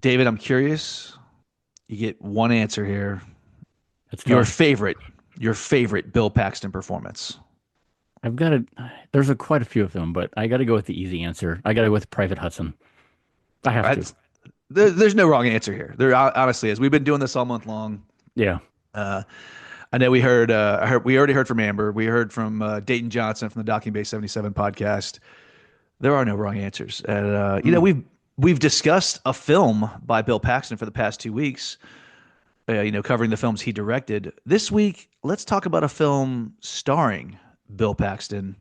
David, I'm curious. You get one answer here. It's Your tough. favorite, your favorite Bill Paxton performance. I've got to. There's quite a few of them, but I got to go with the easy answer. I got to go with Private Hudson. I have to. That's, there's no wrong answer here. There honestly is. We've been doing this all month long. Yeah. Uh, I know we heard, we already heard from Amber. We heard from Dayton Johnson from the Docking Bay 77 podcast. There are no wrong answers. And, Mm. we've discussed a film by Bill Paxton for the past 2 weeks, covering the films he directed. This week, let's talk about a film starring Bill Paxton,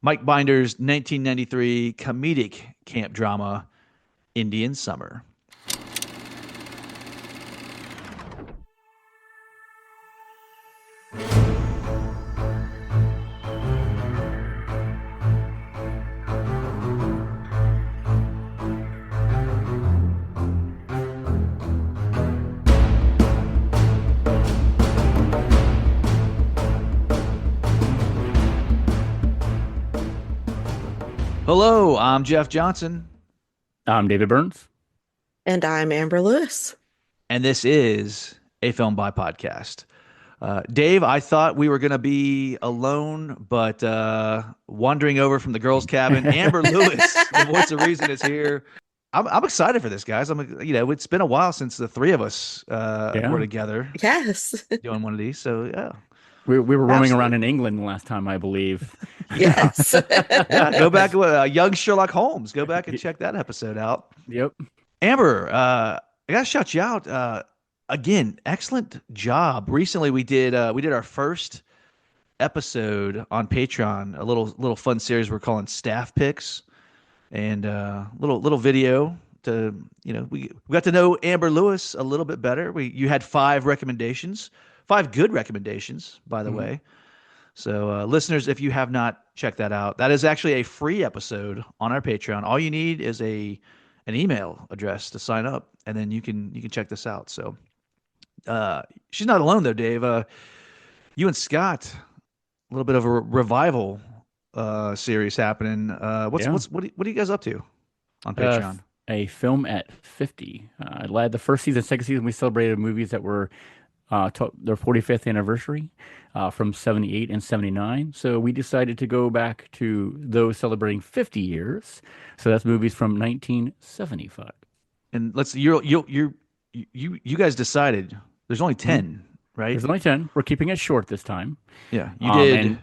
Mike Binder's 1993 comedic camp drama, Indian Summer. Hello, I'm Jeff Johnson, I'm David Burns. And I'm Amber Lewis. and this is a Film by Podcast. Dave, I thought we were going to be alone, but wandering over from the girls' cabin, Amber Lewis, the voice of reason, is here. I'm excited for this, guys. It's been a while since the three of us were Yeah. together Yes. doing one of these. So yeah, We were roaming around absolutely. in England the last time, I believe. Yes. Yeah, go back with young Sherlock Holmes. Go back and check that episode out. Yep. Amber, I gotta shout you out. Again, excellent job. Recently, we did our first episode on Patreon, a little fun series we're calling Staff Picks, and little video to we got to know Amber Lewis a little bit better. You had five recommendations, five good recommendations, by the Mhm. way. So, listeners, if you have not checked that out, that is actually a free episode on our Patreon. All you need is an email address to sign up, and then you can check this out. So, she's not alone though, Dave. You and Scott, a little bit of a revival series happening. Yeah. What are you guys up to on Uh, Patreon? a film at 50. Led the first season, second season, we celebrated movies that were their 45th anniversary from 78 and 79. So we decided to go back to those celebrating 50 years. So that's movies from 1975. And let's you guys decided there's only Mhm. 10, right? There's only 10. We're keeping it short this time. Yeah, you did. And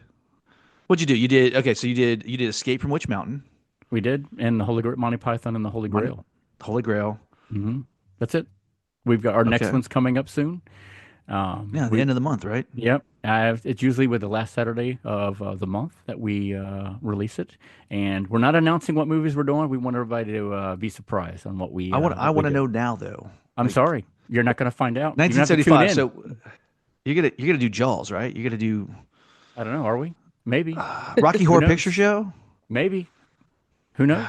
What'd you do? You did okay. So you did Escape from Witch Mountain, we did, and the Holy Grail, Monty Python and the Holy Monty, Grail. Holy Grail. That's it. We've got our next Okay. one's coming up soon. Yeah, the We end of the month, right? Yep. It's usually with the last Saturday of the month that we release it, and we're not announcing what movies we're doing. We want everybody to be surprised on I what we want to do. know now though. I'm Like sorry, you're not going to find out. You're gonna have to tune 1975. in. So you're gonna do Jaws, right? You're gonna do I don't know. Are we? Maybe. Rocky Who Horror Picture knows? Show. Maybe. Who knows?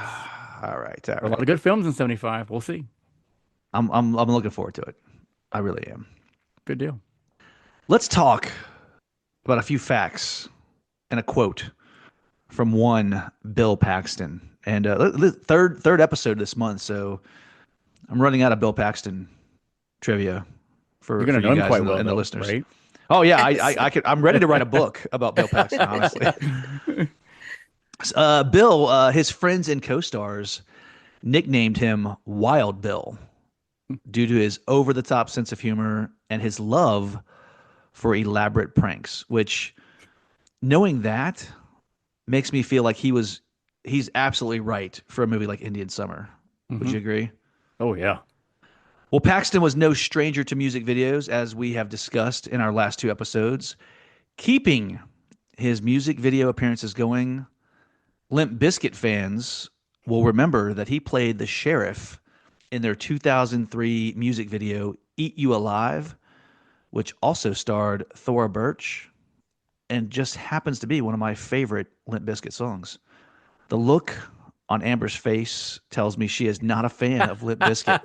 All right, There all are a lot right. of good films in '75. We'll see. I'm looking forward to it. I really am. Good deal. Let's talk about a few facts and a quote from one Bill Paxton. And third episode this month, so I'm running out of Bill Paxton trivia You're for going to you know him guys quite well, and the though, listeners. right? Oh yeah, Yes. I'm ready to write a book about Bill Paxton. Honestly, Bill, his friends and co-stars nicknamed him Wild Bill due to his over-the-top sense of humor and his love for elaborate pranks. Which, knowing that, makes me feel like he's absolutely right for a movie like Indian Summer. Would Hmm. you agree? Oh yeah. Well, Paxton was no stranger to music videos, as we have discussed in our last two episodes. Keeping his music video appearances going, Limp Bizkit fans will remember that he played the sheriff in their 2003 music video, Eat You Alive, which also starred Thora Birch and just happens to be one of my favorite Limp Bizkit songs. The look on Amber's face tells me she is not a fan of Limp Bizkit.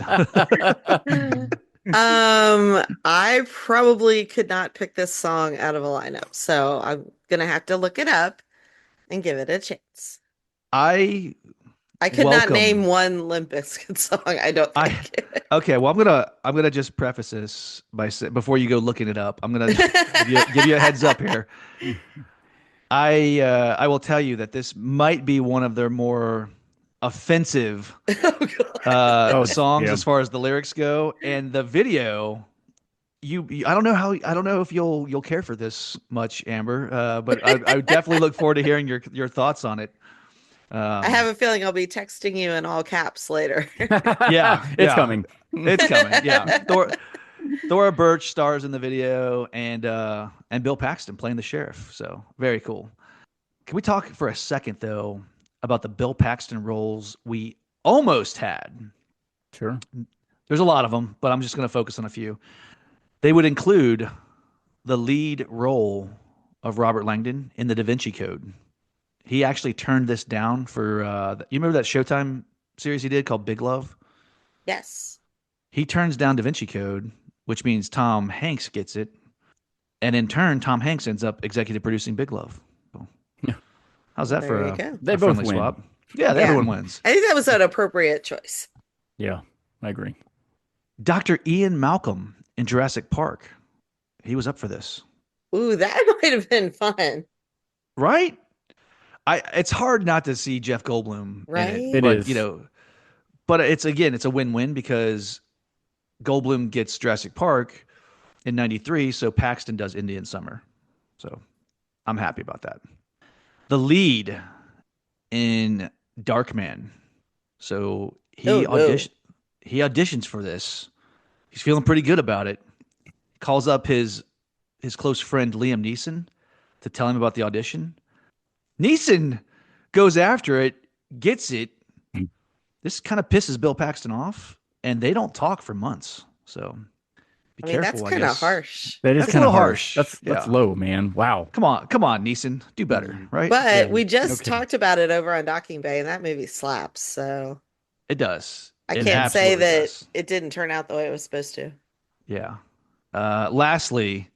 I probably could not pick this song out of a lineup, so I'm gonna have to look it up and give it a chance. I I could not name welcome. one Limp Bizkit song, I don't I think. okay. Well, I'm gonna just preface this by before you go looking it up. I'm gonna give you a heads up here. I will tell you that this might be one of their more offensive Oh God. Oh, songs yeah. as far as the lyrics go, and the video. I don't know how I don't know if you'll care for this much, Amber. But I would definitely look forward to hearing your thoughts on it. I have Um, a feeling I'll be texting you in all caps later. yeah, It's yeah, coming. it's coming. Yeah, Thora Birch stars in the video, and Bill Paxton playing the sheriff. So very cool. Can we talk for a second though about the Bill Paxton roles we almost had? Sure. There's a lot of them, but I'm just going to focus on a few. They would include the lead role of Robert Langdon in the Da Vinci Code. He actually turned this down for you remember that Showtime series he did called Big Love? Yes. He turns down Da Vinci Code, which means Tom Hanks gets it, and in turn, Tom Hanks ends up executive producing Big Love. So, Yeah. how's Well, that for there you go. They a both friendly win. swap? Yeah, Yeah. everyone wins. I think that was an appropriate choice. Yeah, I agree. Dr. Ian Malcolm in Jurassic Park. He was up for this, Ooh, that might have been fun, right? It's hard not to see Jeff Goldblum in it, right? It but is. but it's a win-win because Goldblum gets Jurassic Park in '93, so Paxton does Indian Summer. So I'm happy about that. The lead in Darkman. So Oh no. he auditions for this. He's feeling pretty good about it. Calls up his close friend Liam Neeson to tell him about the audition. Neeson goes after it, gets it. This kind of pisses Bill Paxton off, and they don't talk for months. So be I mean, that's careful, I kind of guess. harsh. That is That's a kind of little harsh. harsh. That's Yeah. low, man. Wow. Come on, Neeson. Do better, right? But Yeah. we just Okay. talked about it over on Docking Bay, and that movie slaps. So It does. I It can't say absolutely that does. it didn't turn out the way it was supposed to. Yeah. Lastly,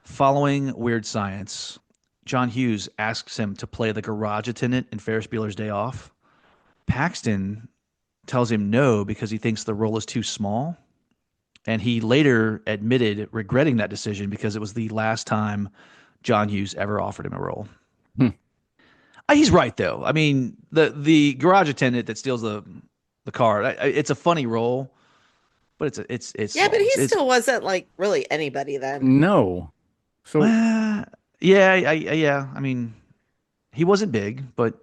following Weird Science, John Hughes asks him to play the garage attendant in Ferris Bueller's Day Off. Paxton tells him no because he thinks the role is too small. And he later admitted regretting that decision because it was the last time John Hughes ever offered him a role. Hmm. He's right though. I mean, the garage attendant that steals the car, it's a funny role, but it's Yeah, small. but he It's still wasn't like really anybody then. No. So, yeah, yeah. I mean, he wasn't big, but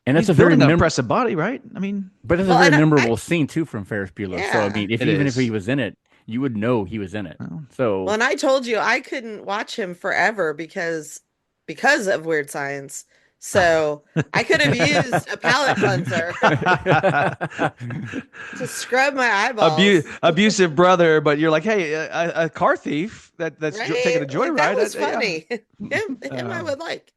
and he's that's a very building an impressive body, right? I mean, but it's a Well, very and memorable scene too from Ferris Bueller. So I yeah. mean, if it even if he is. was in it, you would know he was in it. Well, Well, So and I told you I couldn't watch him forever because of Weird Science. So I could have used a palate cleanser to scrub my eyeballs. abusive brother, but you're like, hey, a car thief that's taking Right? a Like that joyride. was Yeah. funny. Him I would like.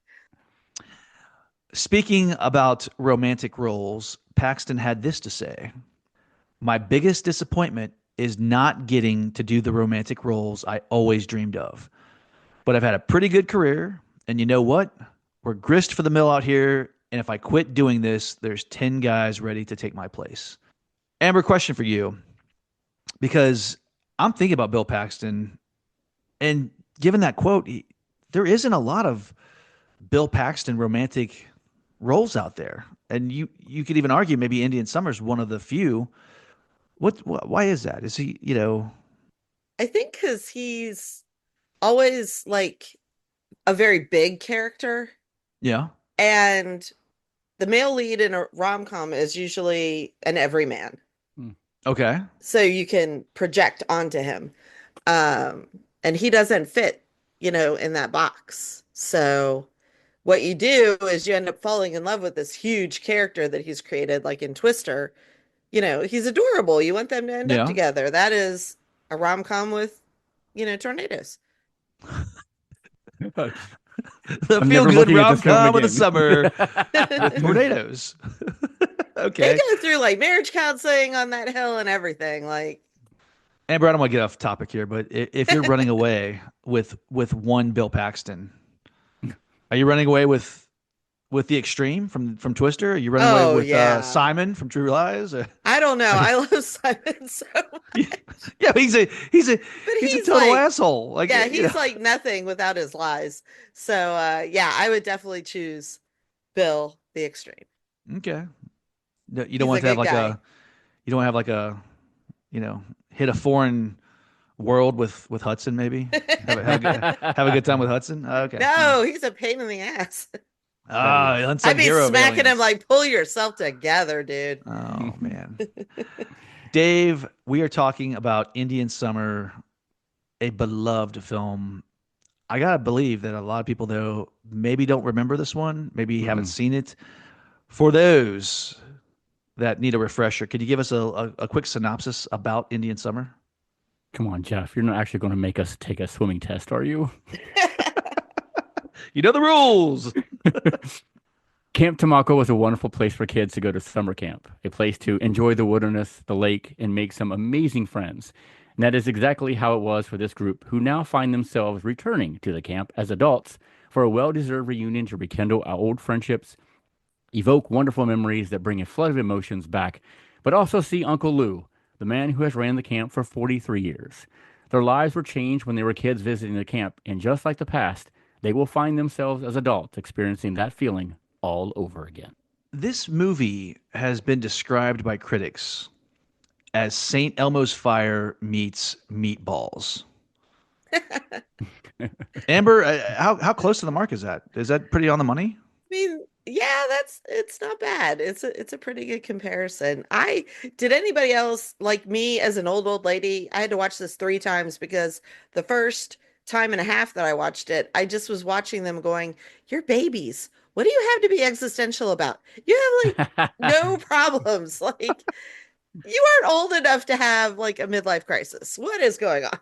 Speaking about romantic roles, Paxton had this to say: "My biggest disappointment is not getting to do the romantic roles I always dreamed of. But I've had a pretty good career, and you know what? We're grist for the mill out here, and if I quit doing this, there's 10 guys ready to take my place." Amber, question for you, because I'm thinking about Bill Paxton, and given that quote, there isn't a lot of Bill Paxton romantic roles out there. And you could even argue maybe Indian Summer's one of the few. Why is that? Is he, I think because he's always like a very big character, yeah. and the male lead in a rom-com is usually an everyman. Okay. So you can project onto him. Um, and he doesn't fit, in that box. So what you do is you end up falling in love with this huge character that he's created, like in Twister. He's adorable. You want them to end up Yeah. together. That is a rom-com with, tornadoes. The I'm feel never good looking at rom this film com of the again. summer with tornadoes. They Okay. go through like marriage counseling on that hill and everything. Like, Amber, I don't want to get off topic here, but if you're running away with one Bill Paxton, are you running away with with the extreme from Twister? Are you running away Oh with yeah. Simon from True Lies? I don't know. Are you- I love Simon so much. yeah, But he's a he's total like, asshole. Like yeah, you know, he's like nothing without his lies. So yeah, I would definitely choose Bill the Extreme. okay. No, you don't He's a want to have good like guy. a you don't have like a you know hit a foreign world with Hudson maybe have a good time with Hudson. Okay. Hmm. No, he's a pain in the ass. That Ah, is. I'd unsung be hero of smacking him aliens. like, pull yourself together, dude. Oh man. Dave, we are talking about Indian Summer, a beloved film. I gotta believe that a lot of people though maybe don't remember this one, maybe haven't Mm-mm. seen it. For those that need a refresher, could you give us a quick synopsis about Indian Summer? Come on, Jeff. You're not actually going to make us take a swimming test, are you? You know the rules. Camp Tamako was a wonderful place for kids to go to summer camp, a place to enjoy the wilderness, the lake, and make some amazing friends. And that is exactly how it was for this group, who now find themselves returning to the camp as adults for a well-deserved reunion to rekindle our old friendships, evoke wonderful memories that bring a flood of emotions back, but also see Uncle Lou, the man who has ran the camp for 43 years. Their lives were changed when they were kids visiting the camp, and just like the past, they will find themselves as adults experiencing that feeling all over again. This movie has been described by critics as St. Elmo's Fire meets Meatballs. Amber, how close to the mark is that? Is that pretty on the money? Mean, yeah, it's not bad. It's a pretty good comparison. I did anybody else like me as an old lady? I had to watch this 3 times because the first time and a half that I watched it, I just was watching them going, "You're babies. What do you have to be existential about? You have like no problems. Like you aren't old enough to have like a midlife crisis. What is going on?"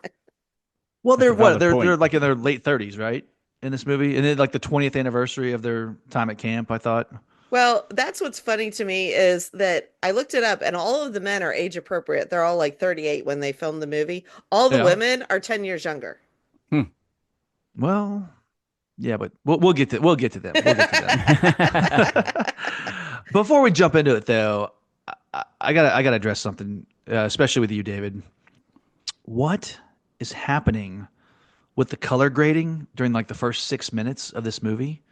Well, That's they're a what? valid They're point. like in their late 30s, right? In this movie, and then like the 20th anniversary of their time at camp. I thought. Well, that's what's funny to me is that I looked it up and all of the men are age appropriate. They're all like 38 when they filmed the movie. All the Yeah. women are 10 years younger. Hmm. Well, yeah, but we'll get to them. We'll get to them. Before we jump into it, though, I gotta address something, especially with you, David. What is happening with the color grading during like the first 6 minutes of this movie?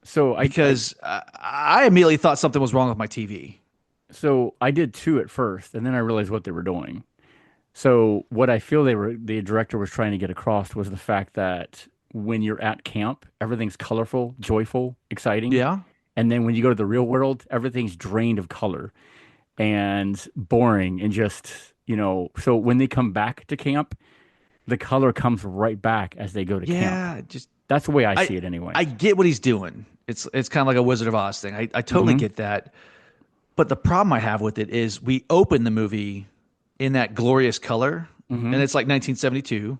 So I Because I immediately thought something was wrong with my TV. so I did two at first, and then I realized what they were doing. So what I feel the director was trying to get across was the fact that when you're at camp, everything's colorful, joyful, exciting. Yeah, And then when you go to the real world, everything's drained of color and boring and just, so when they come back to camp, the color comes right back as they go to camp. yeah. Just That's the way I I see it anyway. I get what he's doing. It's kind of like a Wizard of Oz thing. I totally Hmm. get that. But the problem I have with it is we open the movie in that glorious color, and Hmm. it's like 1972,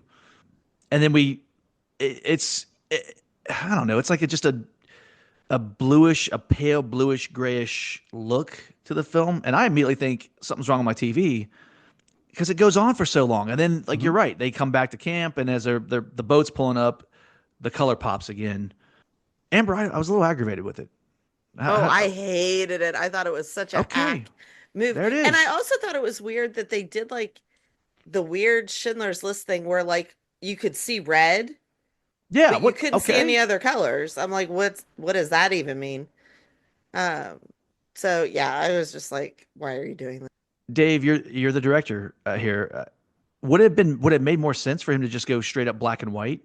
and then I don't know, it's like just a pale bluish grayish look to the film, and I immediately think something's wrong with my TV because it goes on for so long, and then like you're Hmm. right, they come back to camp, and as the boat's pulling up, the color pops again. Amber, I was a little aggravated with it. Oh, I How- hated it. I thought it was such a okay, hack move. there it And I is. also thought it was weird that they did like the weird Schindler's List thing where like you could see red, Yeah, but you what? couldn't see Okay, any other colors. I'm like, what does that even mean? Um, so yeah, I was just like, why are you doing that? Dave, you're the director here. Would it made more sense for him to just go straight up black and white,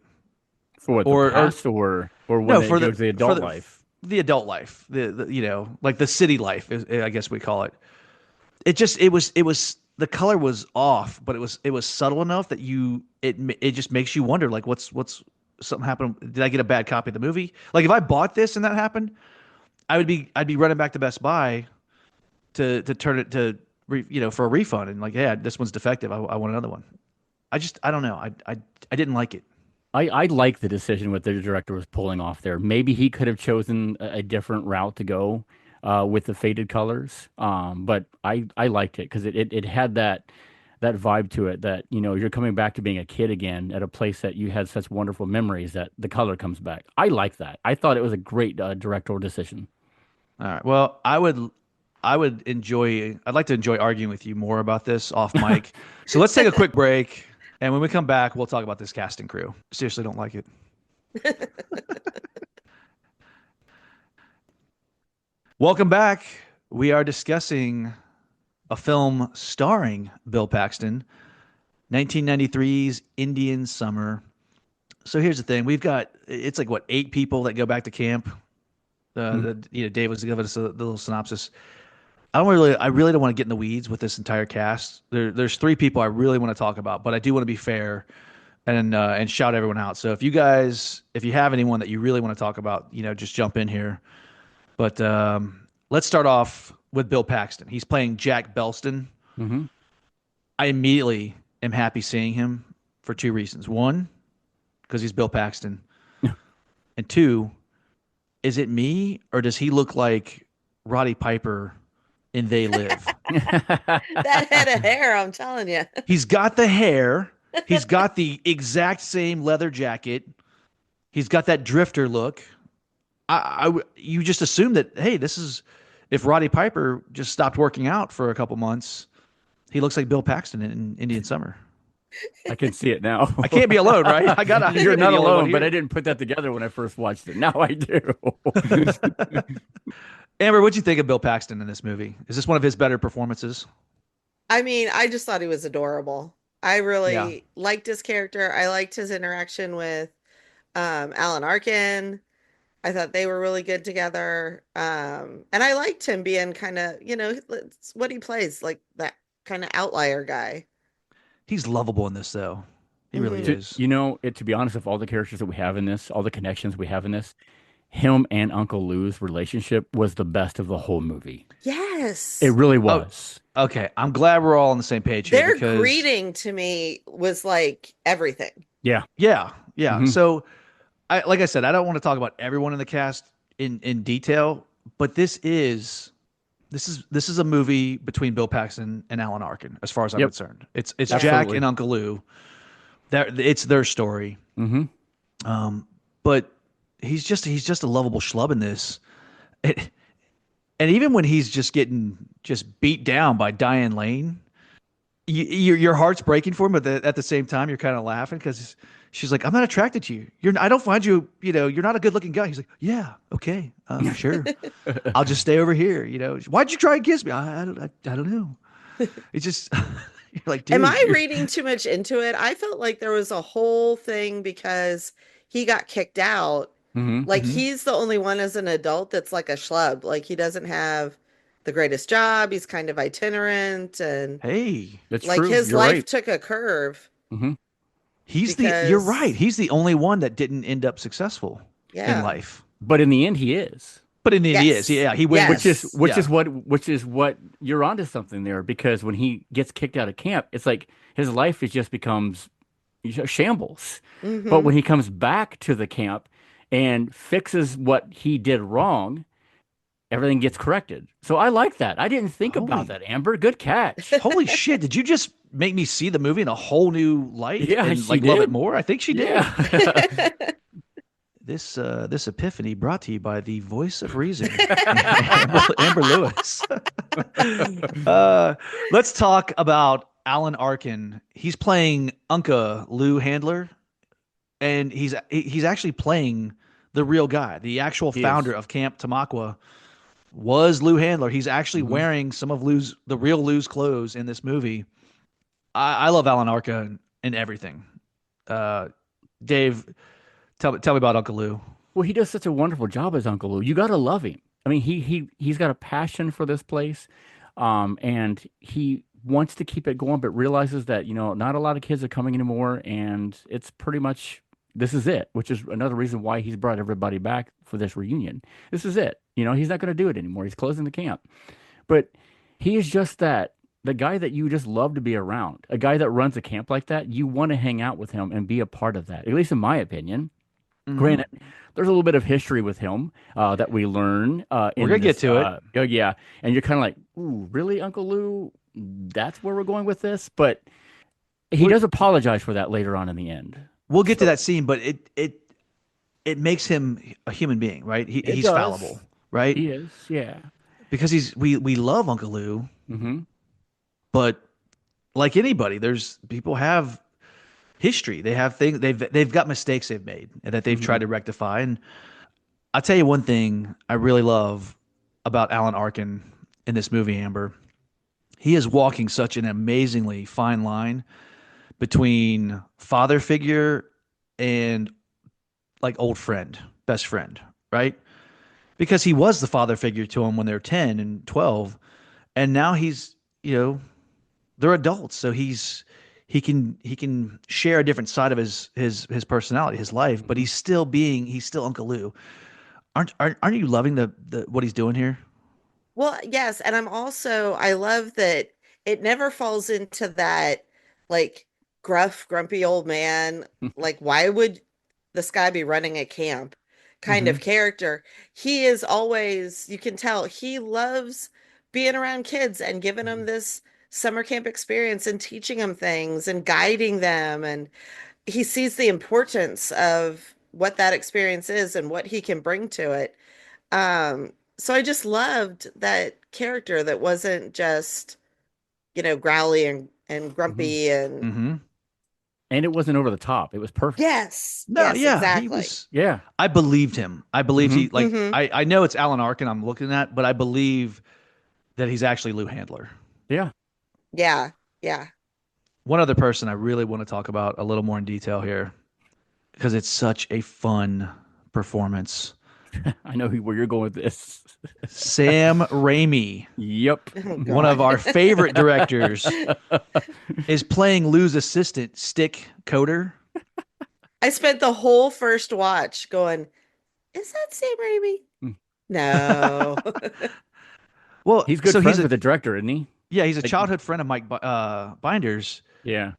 For what, the or past or when no they for go to the adult the life? the adult life, the like the city life, I guess we call it. It was the color was off, but it was subtle enough that it just makes you wonder like what's something happened. Did I get a bad copy of the movie? Like if I bought this and that happened, I'd be running back to Best Buy to turn it to for a refund and like yeah this one's defective. I want another one. I don't know. I didn't like it. I like the decision what the director was pulling off there. Maybe he could have chosen a different route to go with the faded colors. But I liked it because it had that that vibe to it that, you're coming back to being a kid again at a place that you had such wonderful memories that the color comes back. I like that. I thought it was a great directorial decision. All right. Well, I'd like to enjoy arguing with you more about this off mic. So let's take a quick break. And when we come back, we'll talk about this casting crew. Seriously, don't like it. Welcome back. We are discussing a film starring Bill Paxton, 1993's Indian Summer. So here's the thing. It's like, what, 8 people that go back to camp? Dave was giving us the little synopsis. I really don't want to get in the weeds with this entire cast. There's 3 people I really want to talk about, but I do want to be fair and shout everyone out. So if you have anyone that you really want to talk about, just jump in here. But let's start off with Bill Paxton. He's playing Jack Belston. Mm-hmm. I immediately am happy seeing him for 2 reasons. 1, because he's Bill Paxton. And 2, is it me or does he look like Roddy Piper in They Live? That head of hair, I'm telling you. He's got the hair. He's got the exact same leather jacket. He's got that drifter look. You just assume that, hey, this is, if Roddy Piper just stopped working out for a couple months, he looks like Bill Paxton in Indian Summer. I can see it now. I can't be alone, right? You're not alone, but I didn't put that together when I first watched it. Now I do. Amber, what'd you think of Bill Paxton in this movie? Is this one of his better performances? I mean, I just thought he was adorable. I really liked his character. I liked his interaction with Alan Arkin. I thought they were really good together. And I liked him being kind of, it's what he plays, like that kind of outlier guy. He's lovable in this, though. He really is. To be honest, of all the characters that we have in this, all the connections we have in this, him and Uncle Lou's relationship was the best of the whole movie. Yes. It really was. Oh, okay. I'm glad we're all on the same page here. Their greeting to me was like everything. Yeah. Yeah. Yeah. Mhm. So, like I said, I don't want to talk about everyone in the cast in detail, but this is a movie between Bill Paxton and Alan Arkin, as far as I'm concerned. It's Jack Absolutely. and Uncle Lou. It's their story. Mm-hmm. But he's just a lovable schlub in this. And even when he's just getting beat down by Diane Lane, your heart's breaking for him, but at the same time you're kind of laughing because she's like, "I'm not attracted to you. I don't find you. You're not a good-looking guy." He's like, "Yeah, okay, sure. I'll just stay over here." Why'd you try and kiss me? I don't know. It's just you're like, dude, am I reading too much into it? I felt like there was a whole thing because he got kicked out. Mm-hmm. Like Mhm. he's the only one as an adult that's like a schlub. Like he doesn't have the greatest job. He's kind of itinerant and Hey, That's like true. his You're life right. took a curve. Mm-hmm. you're right. He's the only one that didn't end up successful Yeah. in life. But in the end, he is. But in the end, he is. Yes. Yeah, he wins. Yes. Which is what you're onto something there, because when he gets kicked out of camp, it's like his life just becomes shambles. Mhm. But when he comes back to the camp and fixes what he did wrong, everything gets corrected. So I like that. I didn't think Holy- about that, Amber. Good catch. Holy shit! Did you just make me see the movie in a whole new light? Yeah, and she like love did. it more. I think she did. Yeah. This epiphany brought to you by the voice of reason, Amber Lewis. Let's talk about Alan Arkin. He's playing Unca Lou Handler, and he's actually playing the real guy. The actual He founder is. of Camp Tamaqua was Lou Handler. He's actually Mhm. wearing some of the real Lou's clothes in this movie. I love Alan Arkin in everything. Dave, tell me about Uncle Lou. Well, he does such a wonderful job as Uncle Lou. You got to love him. I mean, he's got a passion for this place, and he wants to keep it going, but realizes that not a lot of kids are coming anymore, and it's pretty much this is it. Which is another reason why he's brought everybody back for this reunion. This is it. He's not going to do it anymore. He's closing the camp, but he is just the guy that you just love to be around. A guy that runs a camp like that, you want to hang out with him and be a part of that. At least in my opinion. Hmm. Granted, there's a little bit of history with him that we learn We're in gonna get this. to it. Oh, yeah, and you're kind of like, "Ooh, really, Uncle Lou? That's where we're going with this." But he We're, does apologize for that later on in the end. we'll get to So that scene, but it makes him a human being, right? it He's fallible, does. right? He is, yeah. Because we love Uncle Lou, Hmm. but like anybody, there's people have history. They have things they've got mistakes they've made and that they've tried Hmm. to rectify. And I'll tell you one thing I really love about Alan Arkin in this movie, Amber. He is walking such an amazingly fine line between father figure and like old friend, best friend, right? Because he was the father figure to him when they were 10 and 12, and now he's, they're adults, so he can share a different side of his personality, his life, but Hmm. he's still Uncle Lou. Aren't you loving the what he's doing here? Well, yes, and I love that it never falls into that like gruff, grumpy old man, like why would this guy be running a camp kind Hmm. of character. He is always, you can tell he loves being around kids and giving them this summer camp experience and teaching them things and guiding them, and he sees the importance of what that experience is and what he can bring to it. So I just loved that character that wasn't just, growly and Hmm. grumpy and Hmm. And it wasn't over the top. It was perfect. yes, No, yes, yeah, he exactly. was. Yeah. I believed him. I believed Hmm. he like. Hmm. I know it's Alan Arkin I'm looking at, but I believe that he's actually Lou Handler. Yeah. Yeah, yeah. One other person I really want to talk about a little more in detail here because it's such a fun performance. I know where you're going with this. Sam Raimi, Yep. Oh one of God. our favorite directors, is playing Lou's assistant, Stick Coder. I spent the whole first watch going, is that Sam Raimi? No. Well, He's good so friends with the director, isn't he? he's a Like, childhood friend of Mike Binder's. yeah.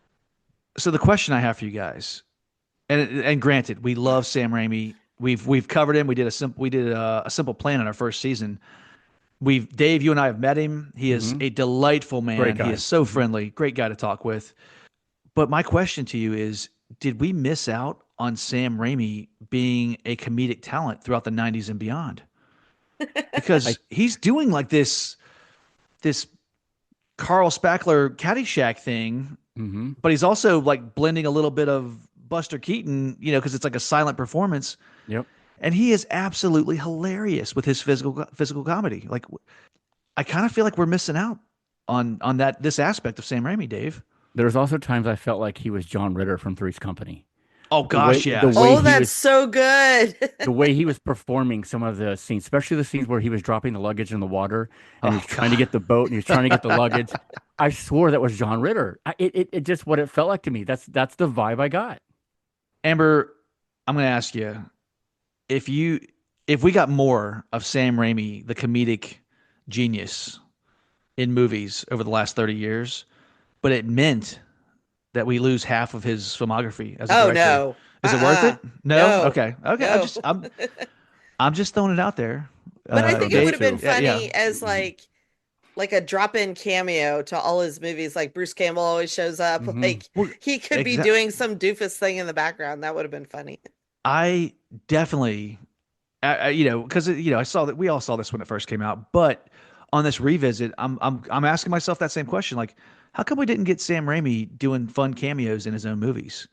So the question I have for you guys, and granted, we love Sam Raimi. We've covered him. We did a simple plan in our first season. Dave, you and I have met him. He is Hmm. a delightful Great man. He guy. is so Hmm. friendly, great guy to talk with. But my question to you is, did we miss out on Sam Raimi being a comedic talent throughout the 90s and beyond? I. Because he's doing like this Carl Spackler Caddyshack thing, Hmm. but he's also like blending a little bit of Buster Keaton, because it's like a silent performance, Yep. and he is absolutely hilarious with his physical comedy. Like I kind of feel like we're missing out on that this aspect of Sam Raimi, Dave. There's also times I felt like he was John Ritter from Three's Company. Oh The way gosh, the way Oh, yes. he that's was so good. the way he was performing some of the scenes, especially the scenes where he was dropping the luggage in the water and he was Oh trying to god. get the boat and he was trying to get the luggage. I swore that was John Ritter. It just what it felt like to me. That's the vibe I got. Amber, I'm going to ask you if you if we got more of Sam Raimi, the comedic genius in movies over the last 30 years, but it meant that we lose half of his filmography as a Oh director. no. Is it worth Uh-uh. it? No? No. Okay. Okay. I'm No. just I'm just throwing it out there. But I I think think it that's would have Dave, been true. yeah, yeah. funny as like a drop-in cameo to all his movies. Like Bruce Campbell always shows up. Hmm. Like Well, he could be exactly. doing some doofus thing in the background. That would have been funny. I definitely because I saw that we all saw this when it first came out, but on this revisit, I'm asking myself that same question, like, how come we didn't get Sam Raimi doing fun cameos in his own movies?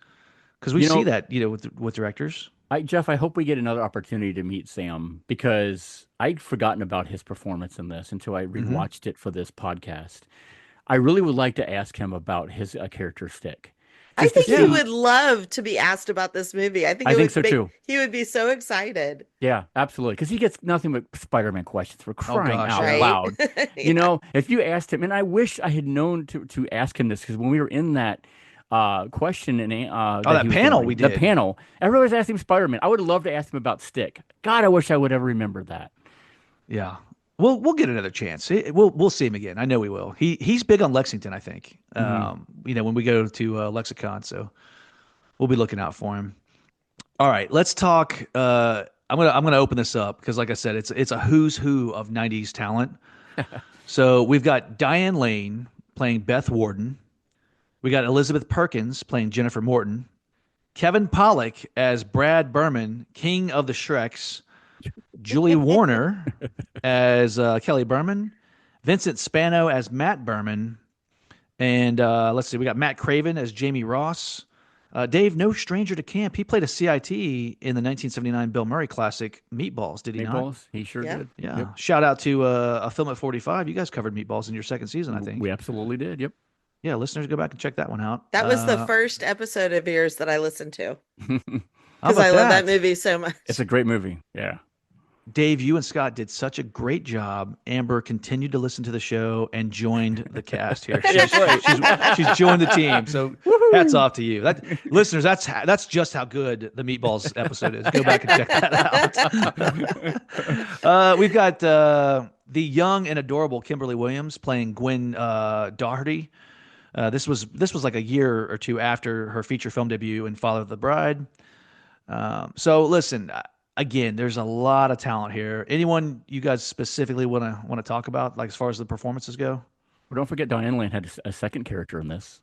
Because we You see know, that, with directors. Jeff, I hope we get another opportunity to meet Sam because I'd forgotten about his performance in this until I Hmm. rewatched it for this podcast. I really would like to ask him about his character Stick, I just to think he Yeah, see. would love to be asked about this movie. I think I it think would so make too. he would be so excited. Yeah, absolutely. Because he gets nothing but Spider-Man questions for oh crying gosh, out yeah. Right? loud. Yeah. If you asked him, and I wish I had known to ask him this because when we were in that question and Oh, that that he was panel doing, we the did. panel, everybody was asking him Spider-Man. I would love to ask him about Stick. God, I wish I would ever remember that. Yeah, we'll get another chance. We'll see him again. I know we will. He's big on Lexington, I think. Hmm. When we go to Lexicon, so we'll be looking out for him. All right, let's talk. I'm gonna open this up because, like I said, it's a who's who of '90s talent. So we've got Diane Lane playing Beth Warden. We got Elizabeth Perkins playing Jennifer Morton. Kevin Pollak as Brad Berman, King of the Shreks. Julie Warner as Kelly Berman. Vincent Spano as Matt Berman. And let's see, we got Matt Craven as Jamie Ross. Dave, no stranger to camp. He played a CIT in the 1979 Bill Murray classic Meatballs, did he not? Meatballs, he sure Yeah. did. Yeah. Yep. Shout out to a film at 45. You guys covered Meatballs in your second season, I We think. absolutely did. Yep. Yeah, listeners, go back and check that one out. That was the first episode of yours that I listened to How because about I love that that? movie so much. It's a great movie. Yeah. Dave, you and Scott did such a great job. Amber continued to listen to the show and joined the cast here. She's joined the team. So hats off to you. Listeners, that's just how good the Meatballs episode is. Go back and check that out. We've got the young and adorable Kimberly Williams playing Gwen Doherty. This was like a year or two after her feature film debut in Father of the Bride. So listen, again, there's a lot of talent here. Anyone you guys specifically want to talk about, like as far as the performances go? Well, don't forget Diane Lane had a second character in this.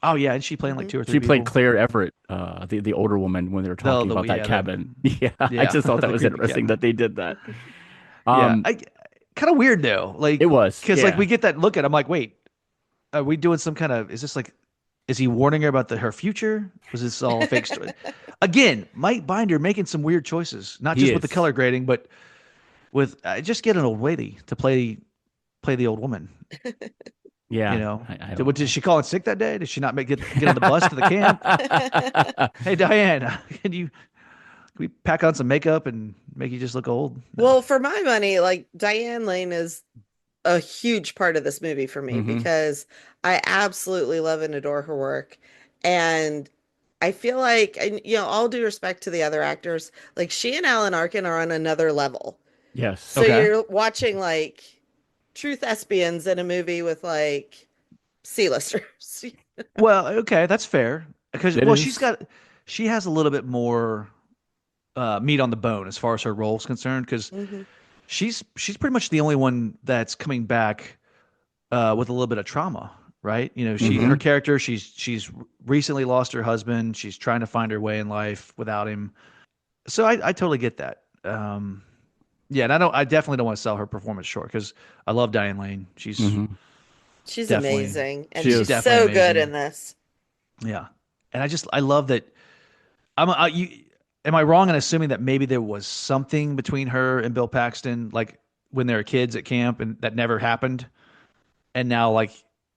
Oh yeah, and she playing like Mhm. two or three She played people. Claire Everett, the older woman when they were talking about that yeah, cabin. Yeah, I yeah, just thought that the was creepy interesting cabin. that they did that. Yeah, kind of weird though. Like It was, because yeah. like we get that look at. I'm like, wait, are we doing some kind of? Is this like? Is he warning her about her future? Was this all a fake story? Again, Mike Binder making some weird choices, not He just with the is. color grading, but with just get an old lady to play the old woman. Yeah, You know, I did she call in sick that day? Did she not get on the bus to the camp? Hey Diane, can we pack on some makeup and make you just look old? No. Well, for my money, like Diane Lane is a huge part of this movie for me Mhm. because I absolutely love and adore her work. And I feel like, and all due respect to the other actors, like she and Alan Arkin are on another level. Yes. So Okay. you're watching like true thespians in a movie with like C-listers. Well, okay, that's fair because It she has a little bit more meat on the bone as far as her role is concerned because Mhm. she's pretty much the only one that's coming back with a little bit of trauma, right? You know, her character, she's recently lost her husband. She's trying to find her way in life without him. So I totally get that. Yeah, and I definitely don't want to sell her performance short because I love Diane Lane. She's She's Definitely. amazing. And She is she's definitely so good amazing. in this. yeah, and I love that. Am I wrong in assuming that maybe there was something between her and Bill Paxton, like when they were kids at camp, and that never happened, and now like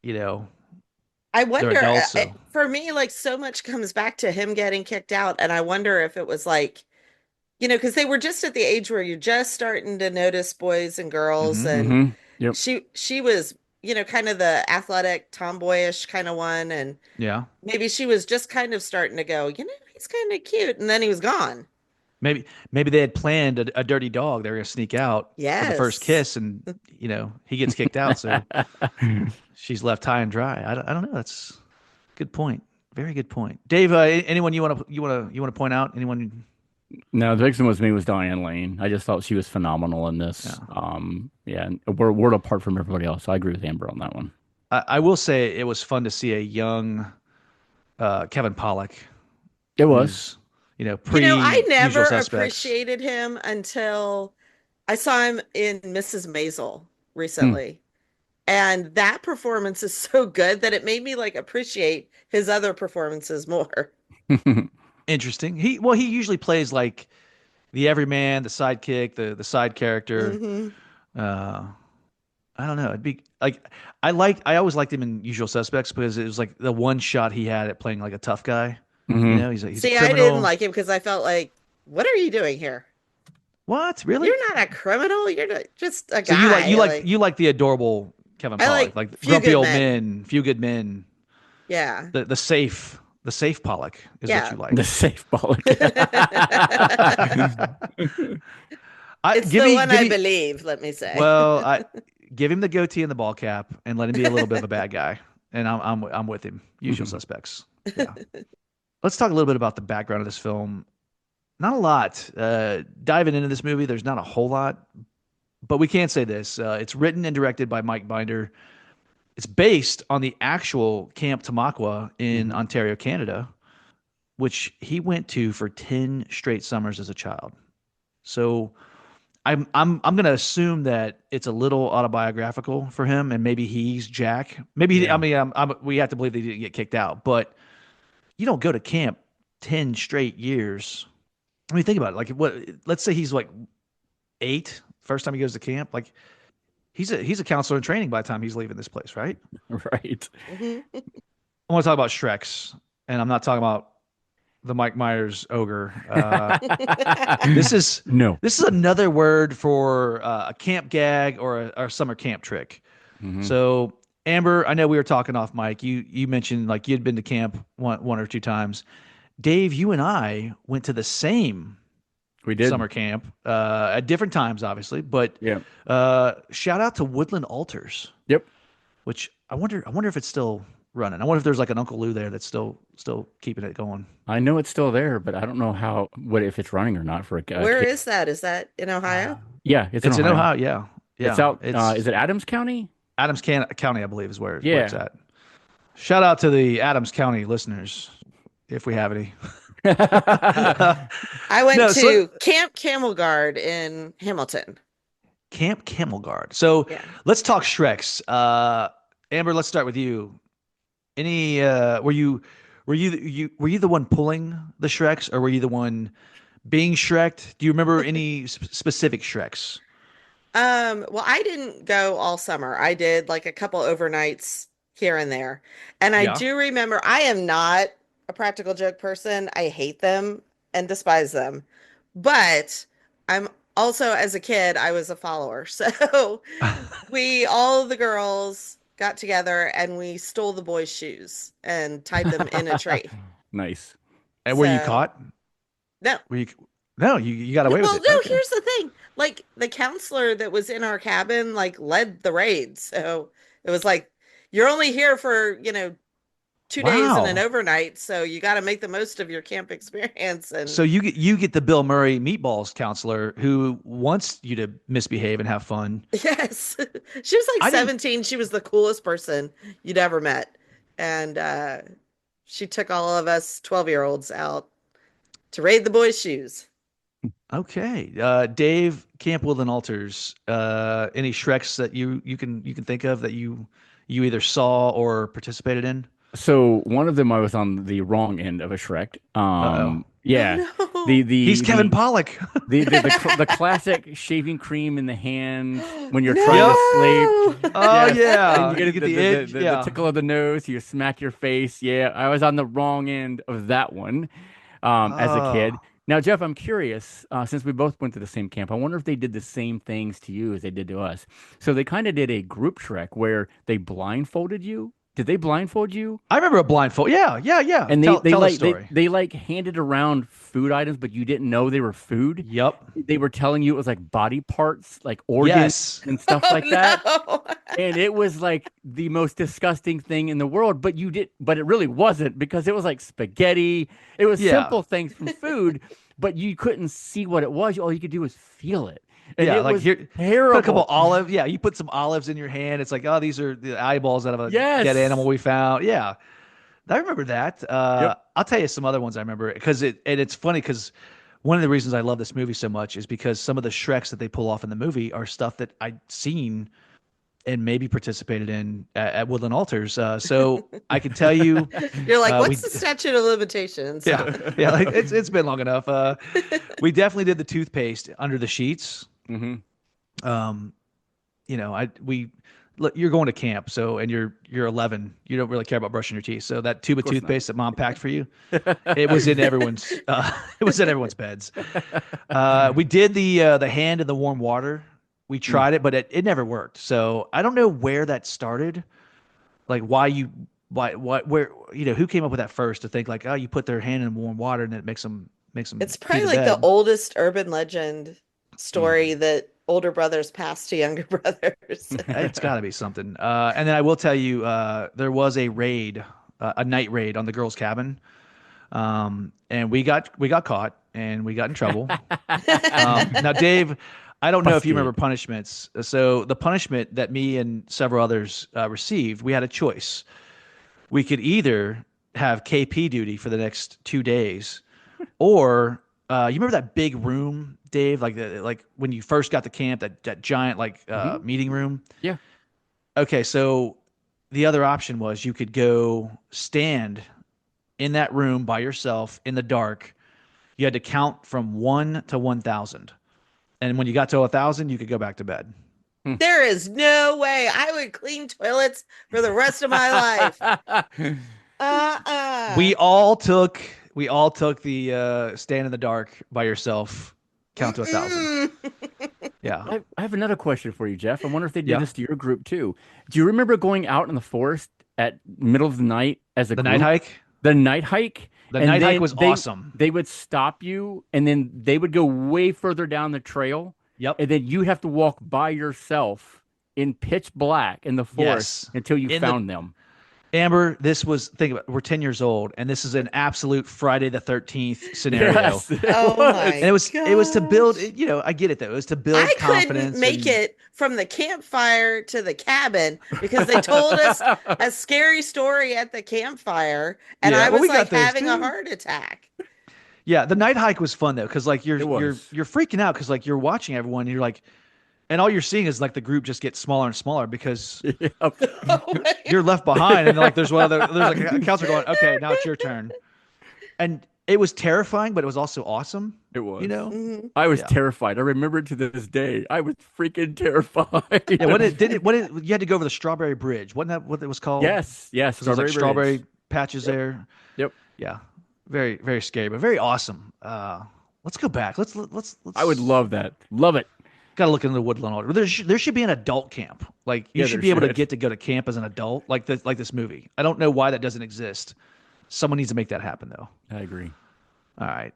I they're wonder, adults. So. for me, like so much comes back to him getting kicked out. And I wonder if it was like, because they were just at the age where you're just starting to notice boys and girls. And Yep. she was, kind of the athletic, tomboyish kind of one. And Yeah, maybe she was just kind of starting to go, he's kind of cute. And then he was gone. maybe they had planned a dirty dog. They were gonna sneak out for the first Yes. kiss, and he gets kicked out, so she's left high and dry. I don't know. That's a good point. Very good point. Dave, anyone you want to point out? Anyone? No, the biggest one was Diane Lane. I just thought she was phenomenal in this. Yeah, and we're apart from everybody else. So I agree with Amber on that one. I will say it was fun to see a young Kevin Pollak. It was. Pre I never Usual Suspects. appreciated him until I saw him in Mrs. Maisel recently. And that performance is so good that it made me like appreciate his other performances more. Interesting. He usually plays like the everyman, the sidekick, the side character. Mhm. I don't know. It'd be like I always liked him in Usual Suspects because it was like the one shot he had at playing like a tough guy. He's a See, criminal. I didn't like him because I felt like, what are you doing here? What? Really? You're not a criminal. You're just a So guy. you like the adorable Kevin I Pollak, like Few grumpy Good old Men. few good men. Yeah. The safe Pollak is Yeah. what you like. The safe ball. It's the one I believe, let me say. Well, give him the goatee and the ball cap and let him be a little bit of a bad guy, and I'm with him. Usual Suspects. Yeah. Let's talk a little bit about the background of this film. not a lot. Diving into this movie, there's not a whole lot, but we can say this: it's written and directed by Mike Binder. It's based on the actual Camp Tamaqua in Hmm. Ontario, Canada, which he went to for 10 straight summers as a child. So I'm gonna assume that it's a little autobiographical for him, and maybe he's Jack. Maybe I Yeah. mean we have to believe that he didn't get kicked out, but you don't go to camp 10 straight years. I mean, think about it. Like what? Let's say he's like 8, first time he goes to camp. Like he's a counselor in training by the time he's leaving this place, right? Right. Mhm. I want to talk about Shreks, and I'm not talking about the Mike Myers ogre. This is No. this is another word for a camp gag or a summer camp trick. Hmm. So Amber, I know we were talking off mic. You mentioned like you'd been to camp one or two times. Dave, you and I went to the same We did. summer camp at different times, obviously. But Yeah. shout out to Woodland Altars, Yep. which I wonder if it's still running. I wonder if there's like an Uncle Lou there that's still keeping it going. I know it's still there, but I don't know what if it's running or not for a Where kid. is that? Is that in Ohio? Yeah, it's in It's in Ohio. Ohio, yeah, It's yeah. out. It's Is it Adams County? County, I believe, is where it's Yeah. at. Shout out to the Adams County listeners, if we have any. I went No, so to Camp Camel Guard in Hamilton. Camp Camel Guard. So Yeah. let's talk Shreks. Amber, let's start with you. Any were you the one pulling the Shreks, or were you the one being Shreked? Do you remember any specific Shreks? Well, I didn't go all summer. I did like a couple overnights here and there. And I Yeah. do remember I am not a practical joke person. I hate them and despise them. But I'm also, as a kid, I was a follower. So all the girls got together and we stole the boys' shoes and tied them in a tree. Nice. And were you So caught? no. Were you? No, you got away with Well, it. no, Okay. here's the thing. Like the counselor that was in our cabin, like led the raid. So it was like, you're only here for, 2 days and an Wow. overnight. So you got to make the most of your camp experience. And So you get the Bill Murray meatballs counselor who wants you to misbehave and have fun. yes, she was like I didn't. 17. She was the coolest person you'd ever met. And she took all of us 12-year-olds out to raid the boys' shoes. Okay, Dave, Camp Woodland Altars. Any Shreks that you can think of that you either saw or participated in? So one of them I was on the wrong end of a Shrek. Uh-oh. Oh Yeah. The no. He's the Kevin the Pollock. the classic shaving cream in the hand when you're trying to Yep. sleep. Oh Yes. And yeah, you you get get the itch. the Yeah. tickle of the nose, you smack your face. Yeah, I was on the wrong end of that one as a kid. Oh, Now, Jeff, I'm curious, since we both went to the same camp, I wonder if they did the same things to you as they did to us. So they kind of did a group Shrek where they blindfolded you. Did they blindfold you? I remember a blindfold. Yeah, yeah, yeah. And Tell they tell the like story. they like handed around food items, but you didn't know they were food. Yep. They were telling you it was like body parts, like organs Yes. and stuff Oh like that. no. And it was like the most disgusting thing in the world, but it really wasn't because it was like spaghetti. It was Yeah. simple things from food, but you couldn't see what it was. All you could do was feel it. And Yeah, it like was here, put a couple terrible. olive. Yeah, you put some olives in your hand. It's like, oh, these are the eyeballs out of a dead animal Yes. we found. Yeah, I remember that. Yep. I'll tell you some other ones I remember because it's funny because one of the reasons I love this movie so much is because some of the Shreks that they pull off in the movie are stuff that I'd seen and maybe participated in at Woodland Altars. So I can tell you, You're like, we what's the statute of limitations? yeah, like it's been long enough. We definitely did the toothpaste under the sheets. Hmm. Um, I we look, you're going to camp, so and you're 11. You don't really care about brushing your teeth. So that tube Of of course not. toothpaste that mom packed for you, it was in everyone's it was in everyone's beds. We did the hand in the warm water. We Mm. tried it, but it never worked. So I don't know where that started. Like where who came up with that first to think like, oh, you put their hand in warm water and it makes them It's pee probably the like the bed. oldest urban legend Mm. story that older brothers pass to younger brothers. It's got to be something. And then I will tell you, there was a raid, a night raid on the girls' cabin, and we got caught. and we got in trouble. Now, Dave, I don't know if you remember punishments. So the punishment that me and several others received, we had a choice. We could either have KP duty for the next 2 days, or you remember that big room, Dave, like when you first got to camp, that giant meeting room. Yeah. Okay, so the other option was you could go stand in that room by yourself in the dark. You had to count from 1 to 1,000. And when you got to 1,000, you could go back to bed. There is no way I would clean toilets for the rest of my life. We all took the stand in the dark by yourself, count to 1,000. Yeah. I have another question for you, Jeff. I wonder if they did Yeah. this to your group too. Do you remember going out in the forest at middle of the night as a The group? night hike? The night hike? The And night hike then was awesome. They would stop you, and then they would go way further down the trail. Yep. And then you have to walk by yourself in pitch black in the forest until you found them. Amber, think about it, we're 10 years old, and this is an absolute Friday the 13th scenario. Yes, Oh my And it was to build, I get it though. It was to build I confidence. couldn't make it from the campfire to the cabin because they told us a scary story at the campfire, and I was we got like those having a too. heart attack. Yeah, the night hike was fun though, because like you're was. freaking out because like you're watching everyone, and you're like, and all you're seeing is like the group just gets smaller and smaller because you're left behind, and like there's like a counselor going, okay, now it's your turn, and it was terrifying, but it was also awesome. It was. Mhm. I was terrified. I remember it to this day. I was freaking terrified. Yeah, you had to go over the Strawberry Bridge. Wasn't that what it was called? Yes. There was like strawberry patches Yep. there. Yep. Yeah. Very, very scary, but very awesome. Let's go back. Let's. I would love that. Love it. Got to look into the Woodland Order. There should be an adult camp. Like you should be able to go to camp as an adult, like this movie. I don't know why that doesn't exist. Someone needs to make that happen, though. I agree. All right.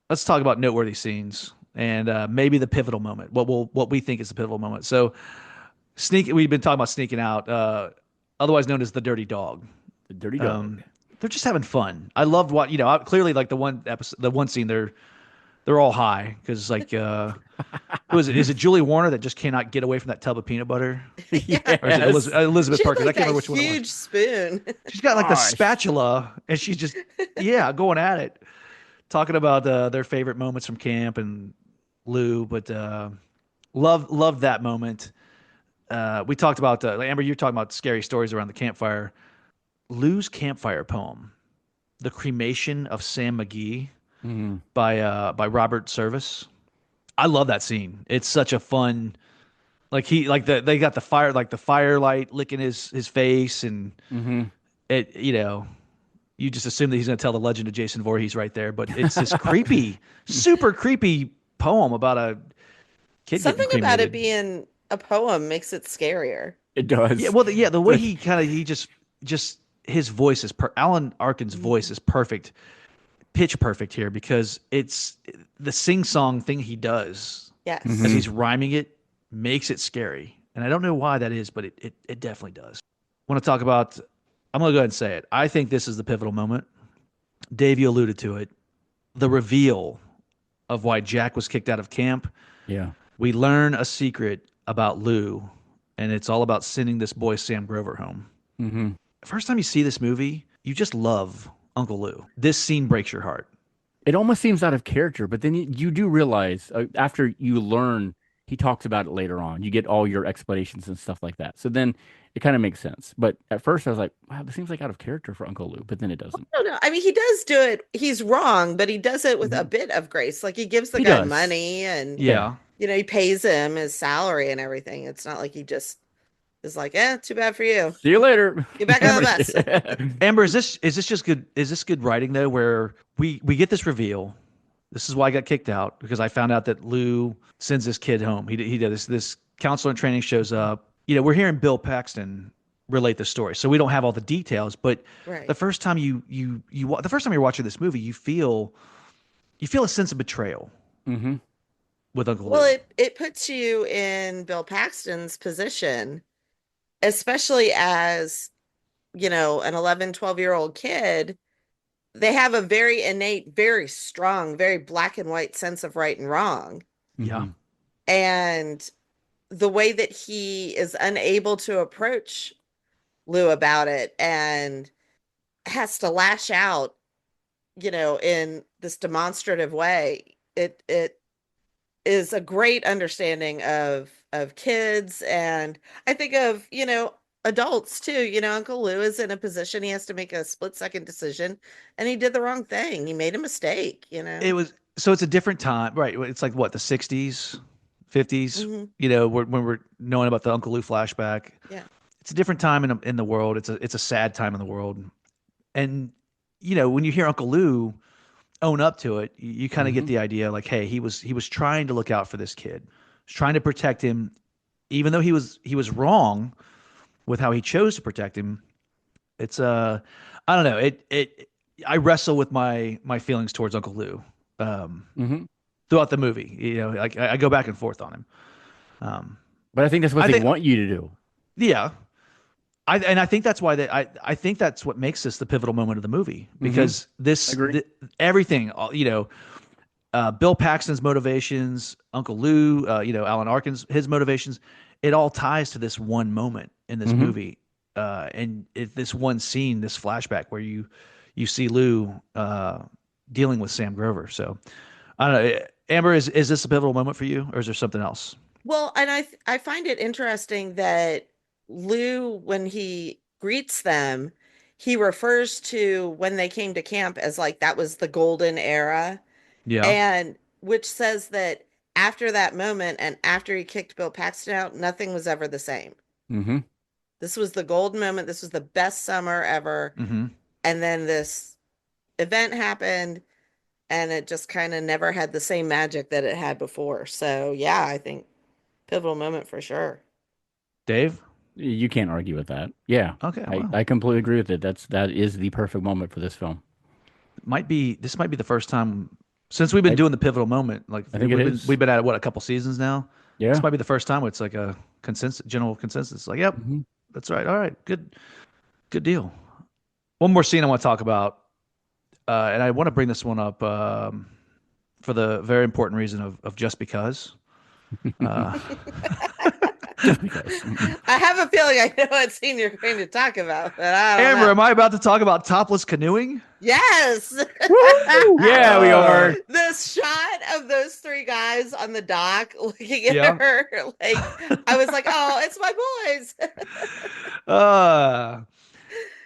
Let's talk about noteworthy scenes and maybe the pivotal moment. What we think is the pivotal moment. So, we've been talking about sneaking out, otherwise known as the dirty dog. The dirty dog. They're just having fun. I loved clearly like the one scene they're all high because like who is it? Is it Julie Warner that just cannot get away from that tub of peanut butter? Yes. Or is it Elizabeth She had Perkins? like I can't remember a which one it was. huge spoon. She's got like the Gosh. spatula, and she's just going at it, talking about their favorite moments from camp and Lou. But love that moment. We talked about Amber. You're talking about scary stories around the campfire. Lou's campfire poem, "The Cremation of Sam McGee," by Robert Service. I love that scene. It's such a fun. Like they got the firelight licking his face, and it you just assume that he's going to tell the legend of Jason Voorhees right there, but it's this creepy, super creepy poem about a kid. Something getting about it cremated. being a poem makes it scarier. It does. Yeah, well, the way he just his voice is Alan Arkin's voice is perfect, pitch perfect here because it's the sing song thing he does Yes. as he's rhyming it makes it scary, and I don't know why that is, but it definitely does. I want to talk about. I'm gonna go ahead and say it. I think this is the pivotal moment. Dave, you alluded to it. The reveal of why Jack was kicked out of camp. Yeah. We learn a secret about Lou, and it's all about sending this boy Sam Grover home. Mm-hmm. First time you see this movie, you just love Uncle Lou. This scene breaks your heart. It almost seems out of character, but then you do realize after you learn, he talks about it later on. You get all your explanations and stuff like that. So then it kind of makes sense. But at first I was like, wow, this seems like out of character for Uncle Lou, but then it doesn't. I don't know. I mean, he does do it. He's wrong, but he does it with a bit of grace. Like he gives the He guy does. money and Yeah. he pays him his salary and everything. It's not like he just is like, too bad for you. See you later. Get back on the bus. Amber, is this just good? Is this good writing though? Where we get this reveal. This is why I got kicked out because I found out that Lou sends this kid home. He did this counselor in training shows up. We're hearing Bill Paxton relate the story, so we don't have all the details. But Right. the first time the first time you're watching this movie, you feel a sense of betrayal Mm-hmm. with Uncle Lou. Well, it puts you in Bill Paxton's position, especially as, an 11, 12-year-old kid they have a very innate, very strong, very black and white sense of right and wrong. Yeah. Hmm. And the way that he is unable to approach Lou about it and has to lash out, in this demonstrative way, it is a great understanding of kids, and I think of, adults too. Uncle Lou is in a position he has to make a split-second decision, and he did the wrong thing. He made a mistake. It was so it's a different time, right? It's like what, the 60s, 50s, Hmm. when we're knowing about the Uncle Lou flashback. Yeah. It's a different time in the world. It's a sad time in the world. And when you hear Uncle Lou own up to it, you kind of get Hmm. the idea like, hey, he was trying to look out for this kid. He was trying to protect him even though he was wrong with how he chose to protect him. It's I don't know. It I wrestle with my feelings towards Uncle Lou. Um Hmm. Throughout the movie. Like I go back and forth on him. Um, But I think that's what I they think, want you to do. yeah, I think that's why I think that's what makes this the pivotal moment of the movie Hmm. because I agree. everything, Bill Paxton's motivations, Uncle Lou, Alan Arkin's his motivations, it all ties to this one moment in this Hmm. movie, this one scene, this flashback where you see Lou dealing with Sam Grover. So I don't know. Amber, is this a pivotal moment for you, or is there something else? Well, and I find it interesting that Lou, when he greets them, he refers to when they came to camp as like that was the golden era, Yeah. and which says that after that moment and after he kicked Bill Paxton out, nothing was ever the same. Hmm. This was the golden moment. This was the best summer ever. Hmm. And then this event happened, and it just kind of never had the same magic that it had before. So, yeah, I think pivotal moment for sure. Dave. You can't argue with that. Yeah, Okay. I, Well, I completely agree with it. That is the perfect moment for this film. this might be the first time since we've been I doing the pivotal moment. Like I think it is. we've been at it, what, a couple seasons now. This Yeah. might be the first time where it's like a general consensus. Like, yep, Hmm. that's right. All right, good deal. One more scene I want to talk about, and I want to bring this one up for the very important reason of just because. Uh, Just because. Hmm. I have a feeling I know what scene you're going to talk about, but I don't Amber, know. am I about to talk about topless canoeing? Yes. Woo! Yeah, we are. The shot of those three guys on the dock looking at Yeah. her, like, I was like, oh, it's my boys. Uh,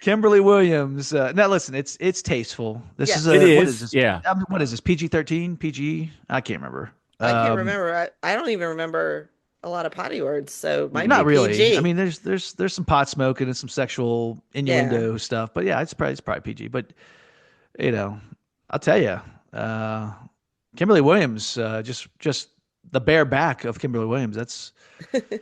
Kimberly Williams. Now listen, it's tasteful. This is It Yes. what is is. this? Yeah. What is this? PG-13? PG? I can't remember. I can't remember. I don't even remember a lot of potty words, so it might be Not really. I PG. mean, there's some pot smoking and some sexual Yeah. innuendo stuff, but yeah, it's probably PG. But you know, I'll tell you, uh, Kimberly Williams, just the bare back of Kimberly Williams.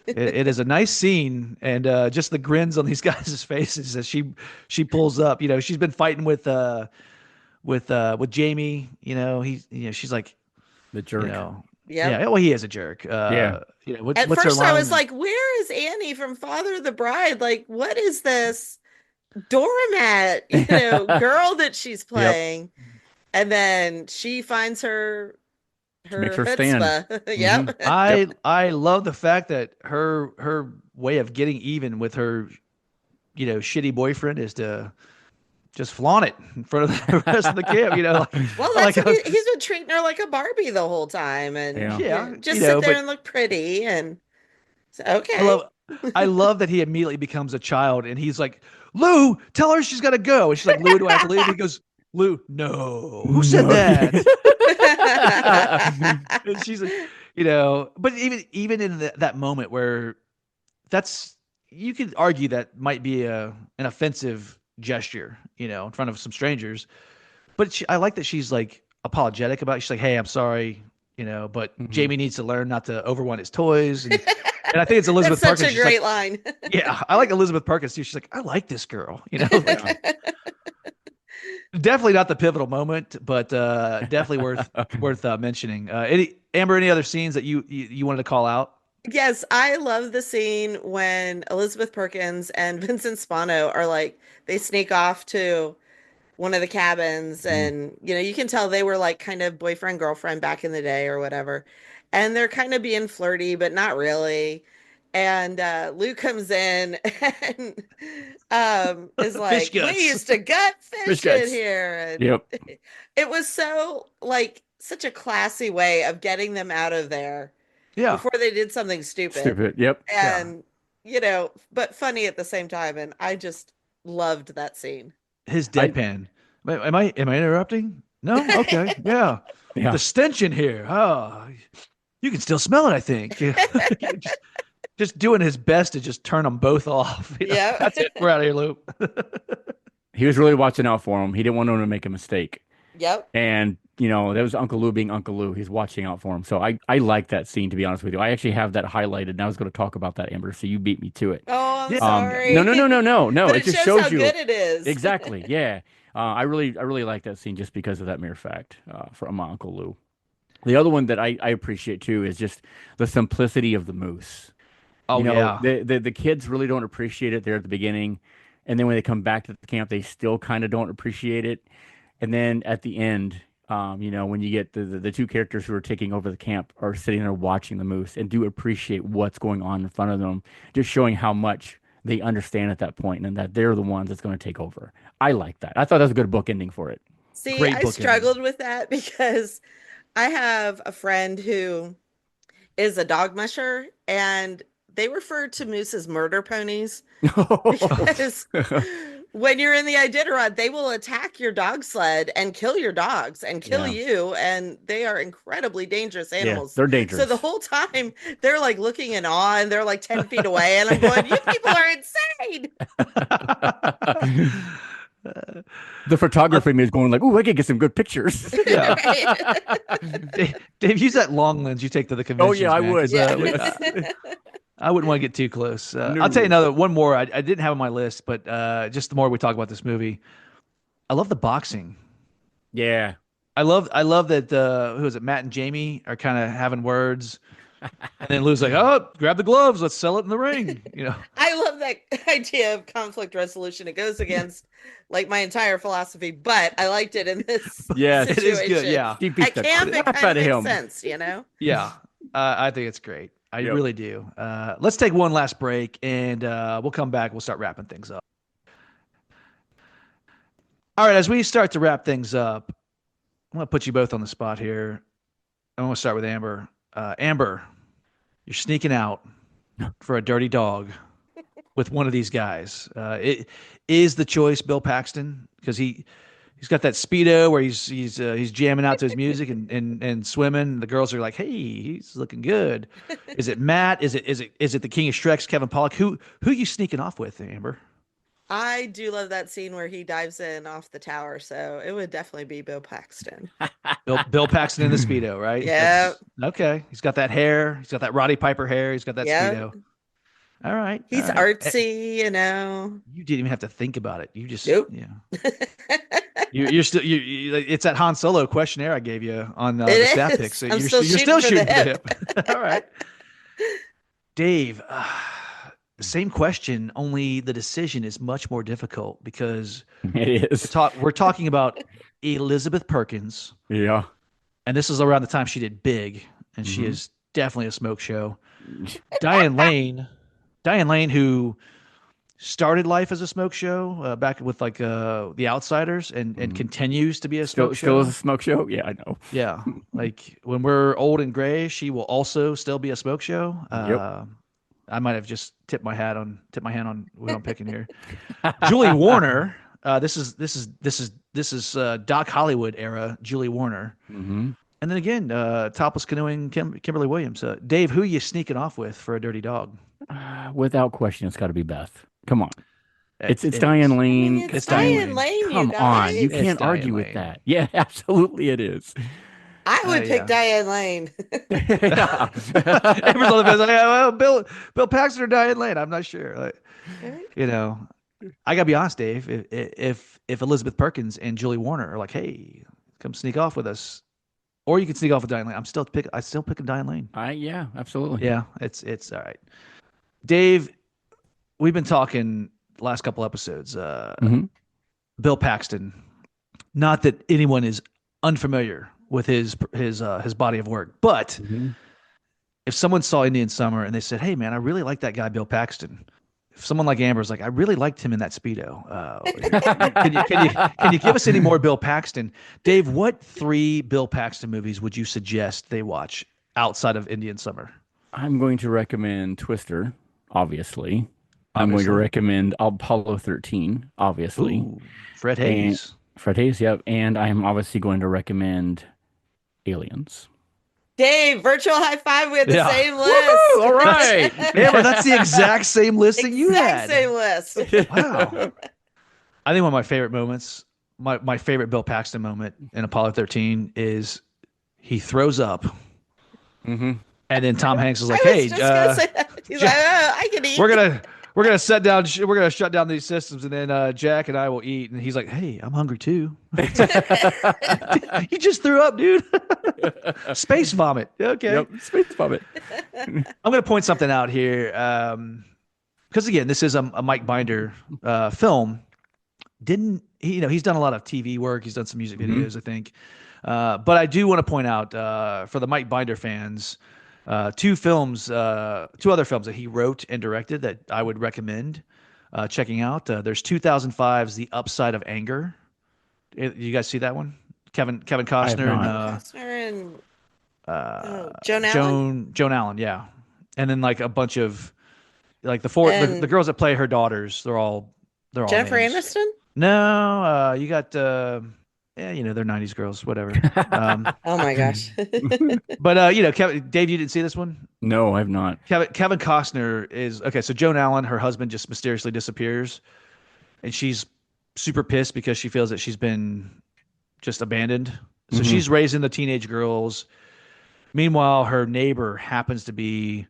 It is a nice scene, and just the grins on these guys' faces as she pulls up. She's been fighting with Jamie. She's like, The you jerk. know, Yep. yeah. Well, he is a jerk. Yeah. At What's her first I was line? like, where is Annie from Father of the Bride? Like, what is this doormat, girl that she's Yep. playing? And then she finds She makes her her stand. chutzpah. Hmm. Yep. Yep. I love the fact that her way of getting even with her shitty boyfriend is to just flaunt it in front of the rest of the camp. Well, I that's like what how, he's been treating her like a Barbie the whole time, and Yeah. yeah, just sit there but and look pretty, and so, I okay. love I love that he immediately becomes a child and he's like, Lou, tell her she's got to go. And she's like, Lou, do I have to leave? He goes, Lou, no. Who said No. that? And she's like, but even in that moment where that's you could argue that might be an offensive gesture, in front of some strangers. But I like that she's like apologetic about it. She's like, "Hey, I'm sorry, but Hmm. Jamie needs to learn not to overwant his toys." And I think it's That's Elizabeth such Perkins. a She's like, great line. "Yeah, I like Elizabeth Perkins too." She's like, "I like this girl," like Yeah. definitely not the pivotal moment, but definitely worth mentioning. Any other scenes that you wanted to call out? Yes, I love the scene when Elizabeth Perkins and Vincent Spano are like they sneak off to one of the cabins, and you can tell they were like kind of boyfriend girlfriend back in the day or whatever, and they're kind of being flirty but not really. And Lou comes in and is Fish like, we guts. used to gut Fish fish in guts. here, and Yep. it was so like such a classy way of getting them out of there Yeah. before they did something stupid. Stupid. Yep. Yeah. And but funny at the same time, and I just loved that scene. His I deadpan. Am I interrupting? No? Okay. Yeah. yeah. The stench in here. Oh, you can still smell it, I think. just doing his best to just turn them both off. Yeah. That's it. We're out of here, Lou. He was really watching out for him. He didn't want him to make a mistake. Yep. And, that was Uncle Lou being Uncle Lou. He's watching out for him. So I like that scene, to be honest with you. I actually have that highlighted, and I was going to talk about that, Amber. So you beat me to it. Oh, I'm Yeah. sorry. No. But It just shows shows how you. good it is. Exactly. Yeah. I really like that scene just because of that mere fact from my Uncle Lou. The other one that I appreciate too is just the simplicity of the moose. Oh, yeah. The kids really don't appreciate it there at the beginning, and then when they come back to the camp, they still kind of don't appreciate it. And then at the end, when you get the two characters who are taking over the camp are sitting there watching the moose and do appreciate what's going on in front of them, just showing how much they understand at that point and that they're the ones that's going to take over. I like that. I thought that was a good book ending for it. See, Great I book struggled with that because I have a friend who is a dog musher, and they refer to moose as murder ponies because when you're in the Iditarod, they will attack your dog sled and kill your dogs and kill Yeah. you, and they are incredibly dangerous Yeah, animals. they're So dangerous. the whole time they're like looking in awe, and they're like 10 feet away, and I'm going, you people are insane. The photography in me is going like, "Ooh, I could get some good pictures." Yeah. Right? Dave, use that long lens you take to the conventions. Oh yeah, I man, would. 'cause, I wouldn't want to get too close. No. I'll tell you one more I didn't have on my list, but just the more we talk about this movie, I love the boxing. Yeah. I love that who is it? Matt and Jamie are kind of having words, and then Lou's like, "Oh, grab the gloves, let's sell it in the ring." I love that idea of conflict resolution. It goes against like my entire philosophy, but I liked it in this Yes. It is situation. good. Yeah, He beat At the camp, it crap kind out of of makes him. sense. yeah. I think it's great. I Yep. really do. Let's take one last break, and we'll come back. We'll start wrapping things up. All right, as we start to wrap things up, I'm going to put you both on the spot here. I'm going to start with Amber. Amber, you're sneaking out for a dirty dog with one of these guys. It is the choice Bill Paxton, because he's got that Speedo where he's jamming out to his music and swimming. The girls are like, "Hey, he's looking good." Is it Matt? Is it the King of Shreks, Kevin Pollak? Who are you sneaking off with, Amber? I do love that scene where he dives in off the tower, so it would definitely be Bill Paxton. Bill Paxton in the Speedo, right? Yeah. Okay. He's got that hair. He's got that Roddy Piper hair. He's got that Yep. Speedo. All right. He's all right. artsy, You didn't even have to think about it. You just Nope. You're still it's that Han Solo questionnaire I gave you on the It staff is. pick. So I'm you're still still shooting shooting for for the the hip. All right. Dave, same question, only the decision is much more difficult because It is. we're talking about Elizabeth Perkins, Yeah. and this is around the time she did Big, and she Mhm. is definitely a smoke show. Diane Lane, who started life as a smoke show back with like The Outsiders, and Mhm. continues to be a Still smoke still is show. a smoke show. Yeah, I know. Yeah, like when we're old and gray, she will also still be a smoke show. Yep. I might have just tipped my hand on who I'm picking here. Julie Warner. This is Doc Hollywood era Julie Warner. Mm-hmm. And then again, topless canoeing Kimberly Williams. Dave, who are you sneaking off with for a dirty dog? Without question, it's got to be Beth. Come on. It's It Diane is. Lane. It's Diane Diane Lane, Come you on. You guys. It's can't Diane argue with Lane. that. Yeah, absolutely it is. I would pick yeah. Diane Lane. Yeah. Amber's on the fence. Like, well, Bill Paxton or Diane Lane. I'm not sure. Like, I gotta be honest, Dave. If Elizabeth Perkins and Julie Warner are like, "Hey, come sneak off with us," or you can sneak off with Diane Lane, I still picking Diane Lane. Yeah, absolutely. Yeah, it's all right. Dave, we've been talking the last couple episodes. Mhm. Bill Paxton, Not that anyone is unfamiliar with his body of work, but Mhm. if someone saw Indian Summer and they said, "Hey, man, I really like that guy Bill Paxton." If someone like Amber's like, "I really liked him in that speedo," can you give us any more Bill Paxton? Dave, what 3 Bill Paxton movies would you suggest they watch outside of Indian Summer? I'm going to recommend Twister, obviously. I'm going to Obviously. recommend Apollo 13, obviously. Ooh, Fred And Hayes. Fred Hayes, yep. And I'm obviously going to recommend Aliens. Dave, virtual high five. We had the Yeah. same Woohoo! list. All right. Amber, that's the exact same listing you Exact had. same list. Wow. I think one of my favorite moments, my favorite Bill Paxton moment in Apollo 13 is he throws up, hmm and then Tom Hanks is like, I was "Hey, just gonna say that. He's like, oh, I can eat. we're gonna shut down these systems, and then Jack and I will eat." And he's like, "Hey, I'm hungry too." You just threw up, dude. Space vomit. Okay. Yep. Space Puppet. I'm gonna point something out here, because again, this is a Mike Binder film. Didn't he, he's done a lot of TV work. He's done some music videos, I think. But I do want to point out for the Mike Binder fans, 2 other films that he wrote and directed that I would recommend checking out. There's 2005's The Upside of Anger. You guys see that one? Kevin I have Costner and not. Costner and Joan Allen Joan Allen, yeah. And then like a bunch of like the and girls that play her daughters, they're all Jennifer names. Aniston. No, you got yeah, they're '90s girls, whatever. Oh my gosh. But Dave, you didn't see this one. No, I've not. Kevin Costner is okay. So Joan Allen, her husband, just mysteriously disappears, and she's super pissed because she feels that she's been just abandoned. So she's raising the teenage girls. Meanwhile, her neighbor happens to be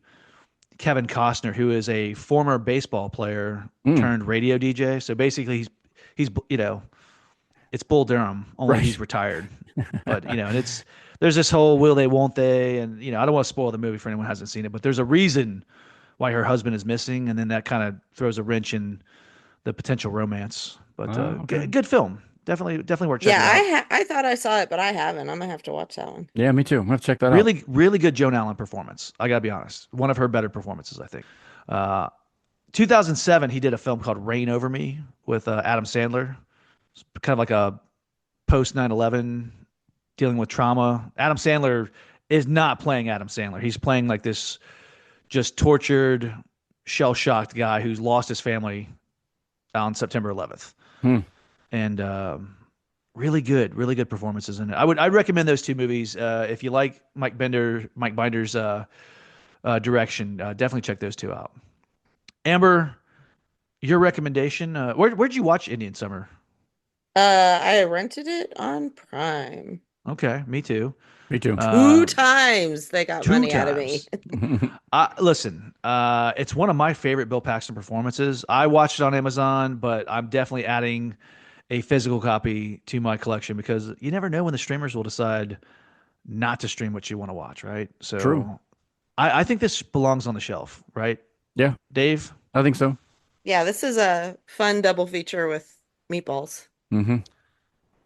Kevin Costner, who is a former baseball player turned radio DJ. So basically, he's it's Bull Durham, only Right. he's retired. But and there's this whole will they, won't they, and I don't want to spoil the movie for anyone who hasn't seen it, but there's a reason why her husband is missing, and then that kind of throws a wrench in the potential romance. But Okay. good film, definitely worth checking Yeah, out. I thought I saw it, but I haven't. I'm gonna have to watch that one. Yeah, me too. I'm gonna check that out. Really good Joan Allen performance. I gotta be honest, one of her better performances, I think. 2007, he did a film called Rain Over Me with Adam Sandler. It's kind of like a post 9/11 dealing with trauma. Adam Sandler is not playing Adam Sandler. He's playing like this just tortured, shell-shocked guy who's lost his family on September 11th. And really good performances in it. I'd recommend those 2 movies if you like Mike Binder's direction. Definitely check those 2 out. Amber, your recommendation? Where'd you watch Indian Summer? I rented it on Prime. Okay, me too. Me too. 2 times they got 2 money out of me. times. Listen, it's one of my favorite Bill Paxton performances. I watched it on Amazon, but I'm definitely adding a physical copy to my collection because you never know when the streamers will decide not to stream what you want to watch, right? So True. I think this belongs on the shelf, right? Yeah, Dave? I think so. Yeah, this is a fun double feature with meatballs.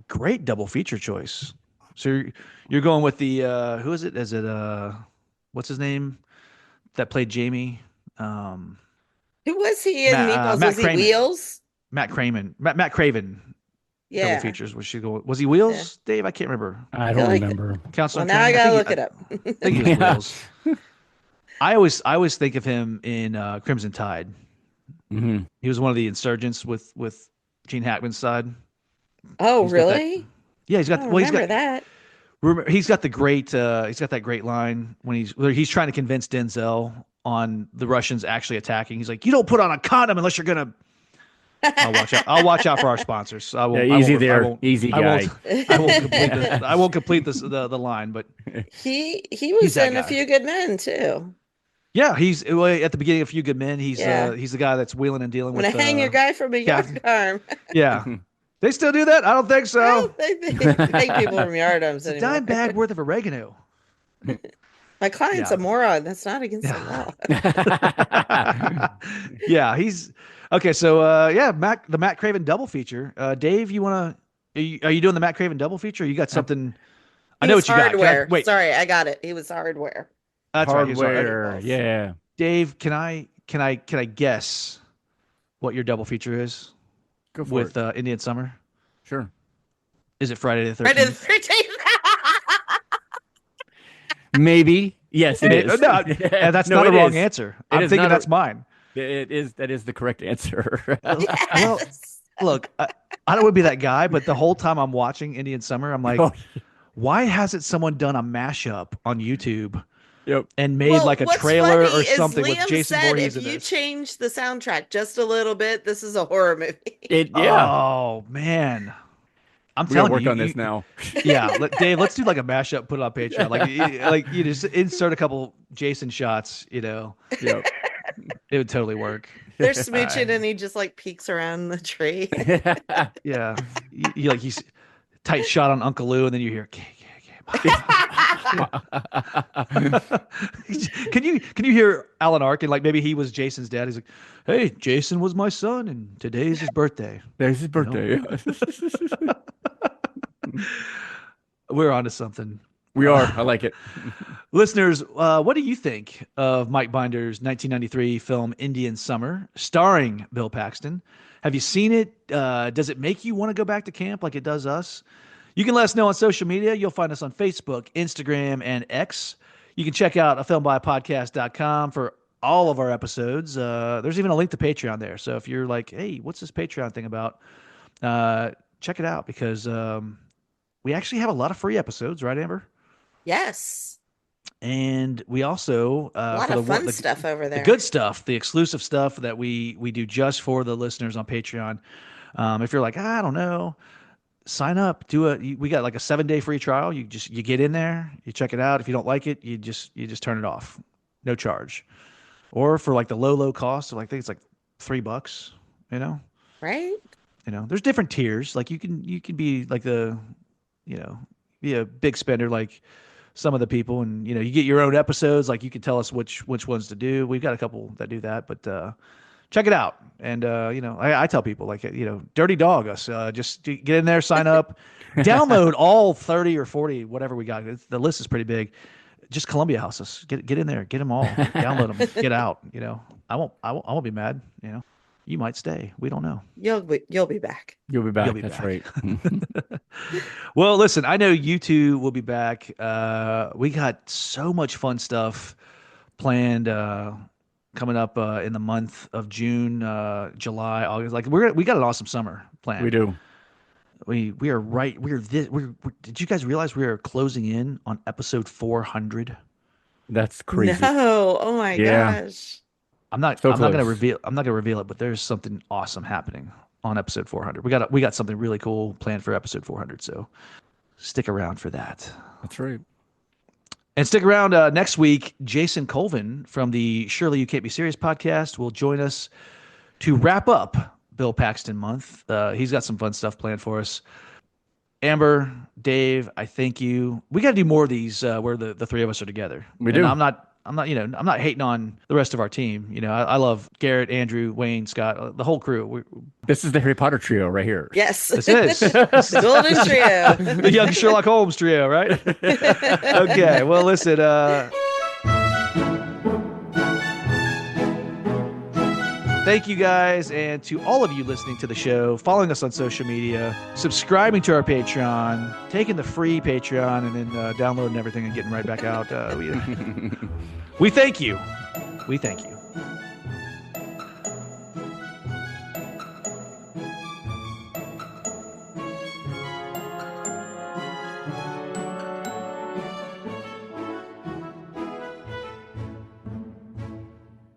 Great double feature choice. So you're going with the who is it? Is it what's his name that played Jamie? Who was he in Matt Meatballs? Was he Craven. Wheels? Matt Craven. Matt Craven. Double Yeah. features. Was he Wheels? Dave, I can't remember. I feel don't like- remember. Counselor Well, now I Training? gotta look it up. I think he was Yeah. Wheels. I always think of him in Crimson Tide. hmm He was one of the insurgents with Gene Hackman's side. Oh, He's got that- really? Yeah, he's I got. don't Well, he's remember got. that. Remember, he's got the great. He's got that great line when he's trying to convince Denzel on the Russians actually attacking. He's like, "You don't put on a condom unless you're gonna." I'll watch out for our sponsors. I won't. Yeah, easy I won't, there. I won't, Easy I guy. won't complete the line, but He He's was that in A guy. Few Good Men too. yeah, he's at the beginning of A Few Good Men. He's Yeah. he's the guy that's wheeling and dealing I'm gonna with. hang your guy from a Captain- yard arm. Yeah, they still do that. I don't think I so. don't think they hang people from yard arms It's a anymore. dime bag worth of oregano. My client's Yeah. a moron. That's not against the law. Yeah, he's okay. So the Matt Craven double feature. Dave, you want to Are you doing the Matt Craven double feature? Or you got something? I He know was what you got. hardware. Wait, Sorry, I got it. He was hardware. that's right. He's Hardware. Yeah. Dave, can I guess what your double feature is Go for with it. Indian Summer? Sure. Is it Friday the Friday the 13th? 13th. Maybe. Yes, it is. No, and that's No, not a it wrong is. answer. It I'm is thinking not that's mine. It is. That is the correct answer. Well, Yes. look, I don't want to be that guy, but the whole time I'm watching Indian Summer, I'm like, Oh, why hasn't someone done a mashup on YouTube yep. and made Well, like a what's trailer funny or is something with Liam Jason said Voorhees if in you this? change the soundtrack just a little bit, this is a horror movie. Yeah. Oh man, I'm We gotta telling work you, on this now. yeah, Dave, let's do like a mashup, put it on Patreon. Like you just insert a couple Jason shots, Yep. it would totally work. They're smooching and he just like peeks around the tree. Yeah, you like he's tight shot on Uncle Lou, and then you hear, can you hear Alan Arkin? Like maybe he was Jason's dad. He's like, hey, Jason was my son, and today's his birthday. There's his birthday. We're onto something. We are. I like it. Listeners, what do you think of Mike Binder's 1993 film Indian Summer, starring Bill Paxton? Have you seen it? Does it make you want to go back to camp like it does us? You can let us know on social media. You'll find us on Facebook, Instagram, and X. You can check out afilmbypodcast.com for all of our episodes. There's even a link to Patreon there. So if you're like, hey, what's this Patreon thing about? Check it out because we actually have a lot of free episodes, right, Amber? Yes. And we also A lot of fun stuff over there. The good stuff, the exclusive stuff that we do just for the listeners on Patreon. If you're like, I don't know, sign up. We got like a 7-day free trial. You get in there, you check it out. If you don't like it, you just turn it off, no charge. Or for like the low cost of I think it's like $3. Right? There's different tiers. Like you can be like be a big spender like some of the people, and you get your own episodes. Like you can tell us which ones to do. We've got a couple that do that, but check it out. And I tell people like dirty dog us. Just get in there, sign up, download all 30 or 40 whatever we got. The list is pretty big. Just Columbia House us. Get in there, get them all, download them, get out. I won't be mad. You might stay. We don't know. You'll be back. You'll be back. You'll be That's back. right. Well, listen, I know you two will be back. We got so much fun stuff planned coming up in the month of June, July, August. Like we got an awesome summer planned. We do. We are right. Did you guys realize we are closing in on episode 400? That's crazy. No. Oh my Yeah. gosh. I'm not So going to close. reveal it, but there's something awesome happening on episode 400. We got something really cool planned for episode 400, so stick around for that. That's right. And stick around next week. Jason Colvin from the Surely You Can't Be Serious podcast will join us to wrap up Bill Paxton Month. He's got some fun stuff planned for us. Amber, Dave, I thank you. We got to do more of these where the three of us are together. We do. I'm not hating on the rest of our team. I love Garrett, Andrew, Wayne, Scott, the whole crew. This is the Harry Potter trio right here. Yes. This is The Golden Trio. the young Sherlock Holmes trio, right? Okay. Well, listen. Thank you guys, and to all of you listening to the show, following us on social media, subscribing to our Patreon, taking the free Patreon, and then downloading everything and getting right back out. We thank you. We thank you.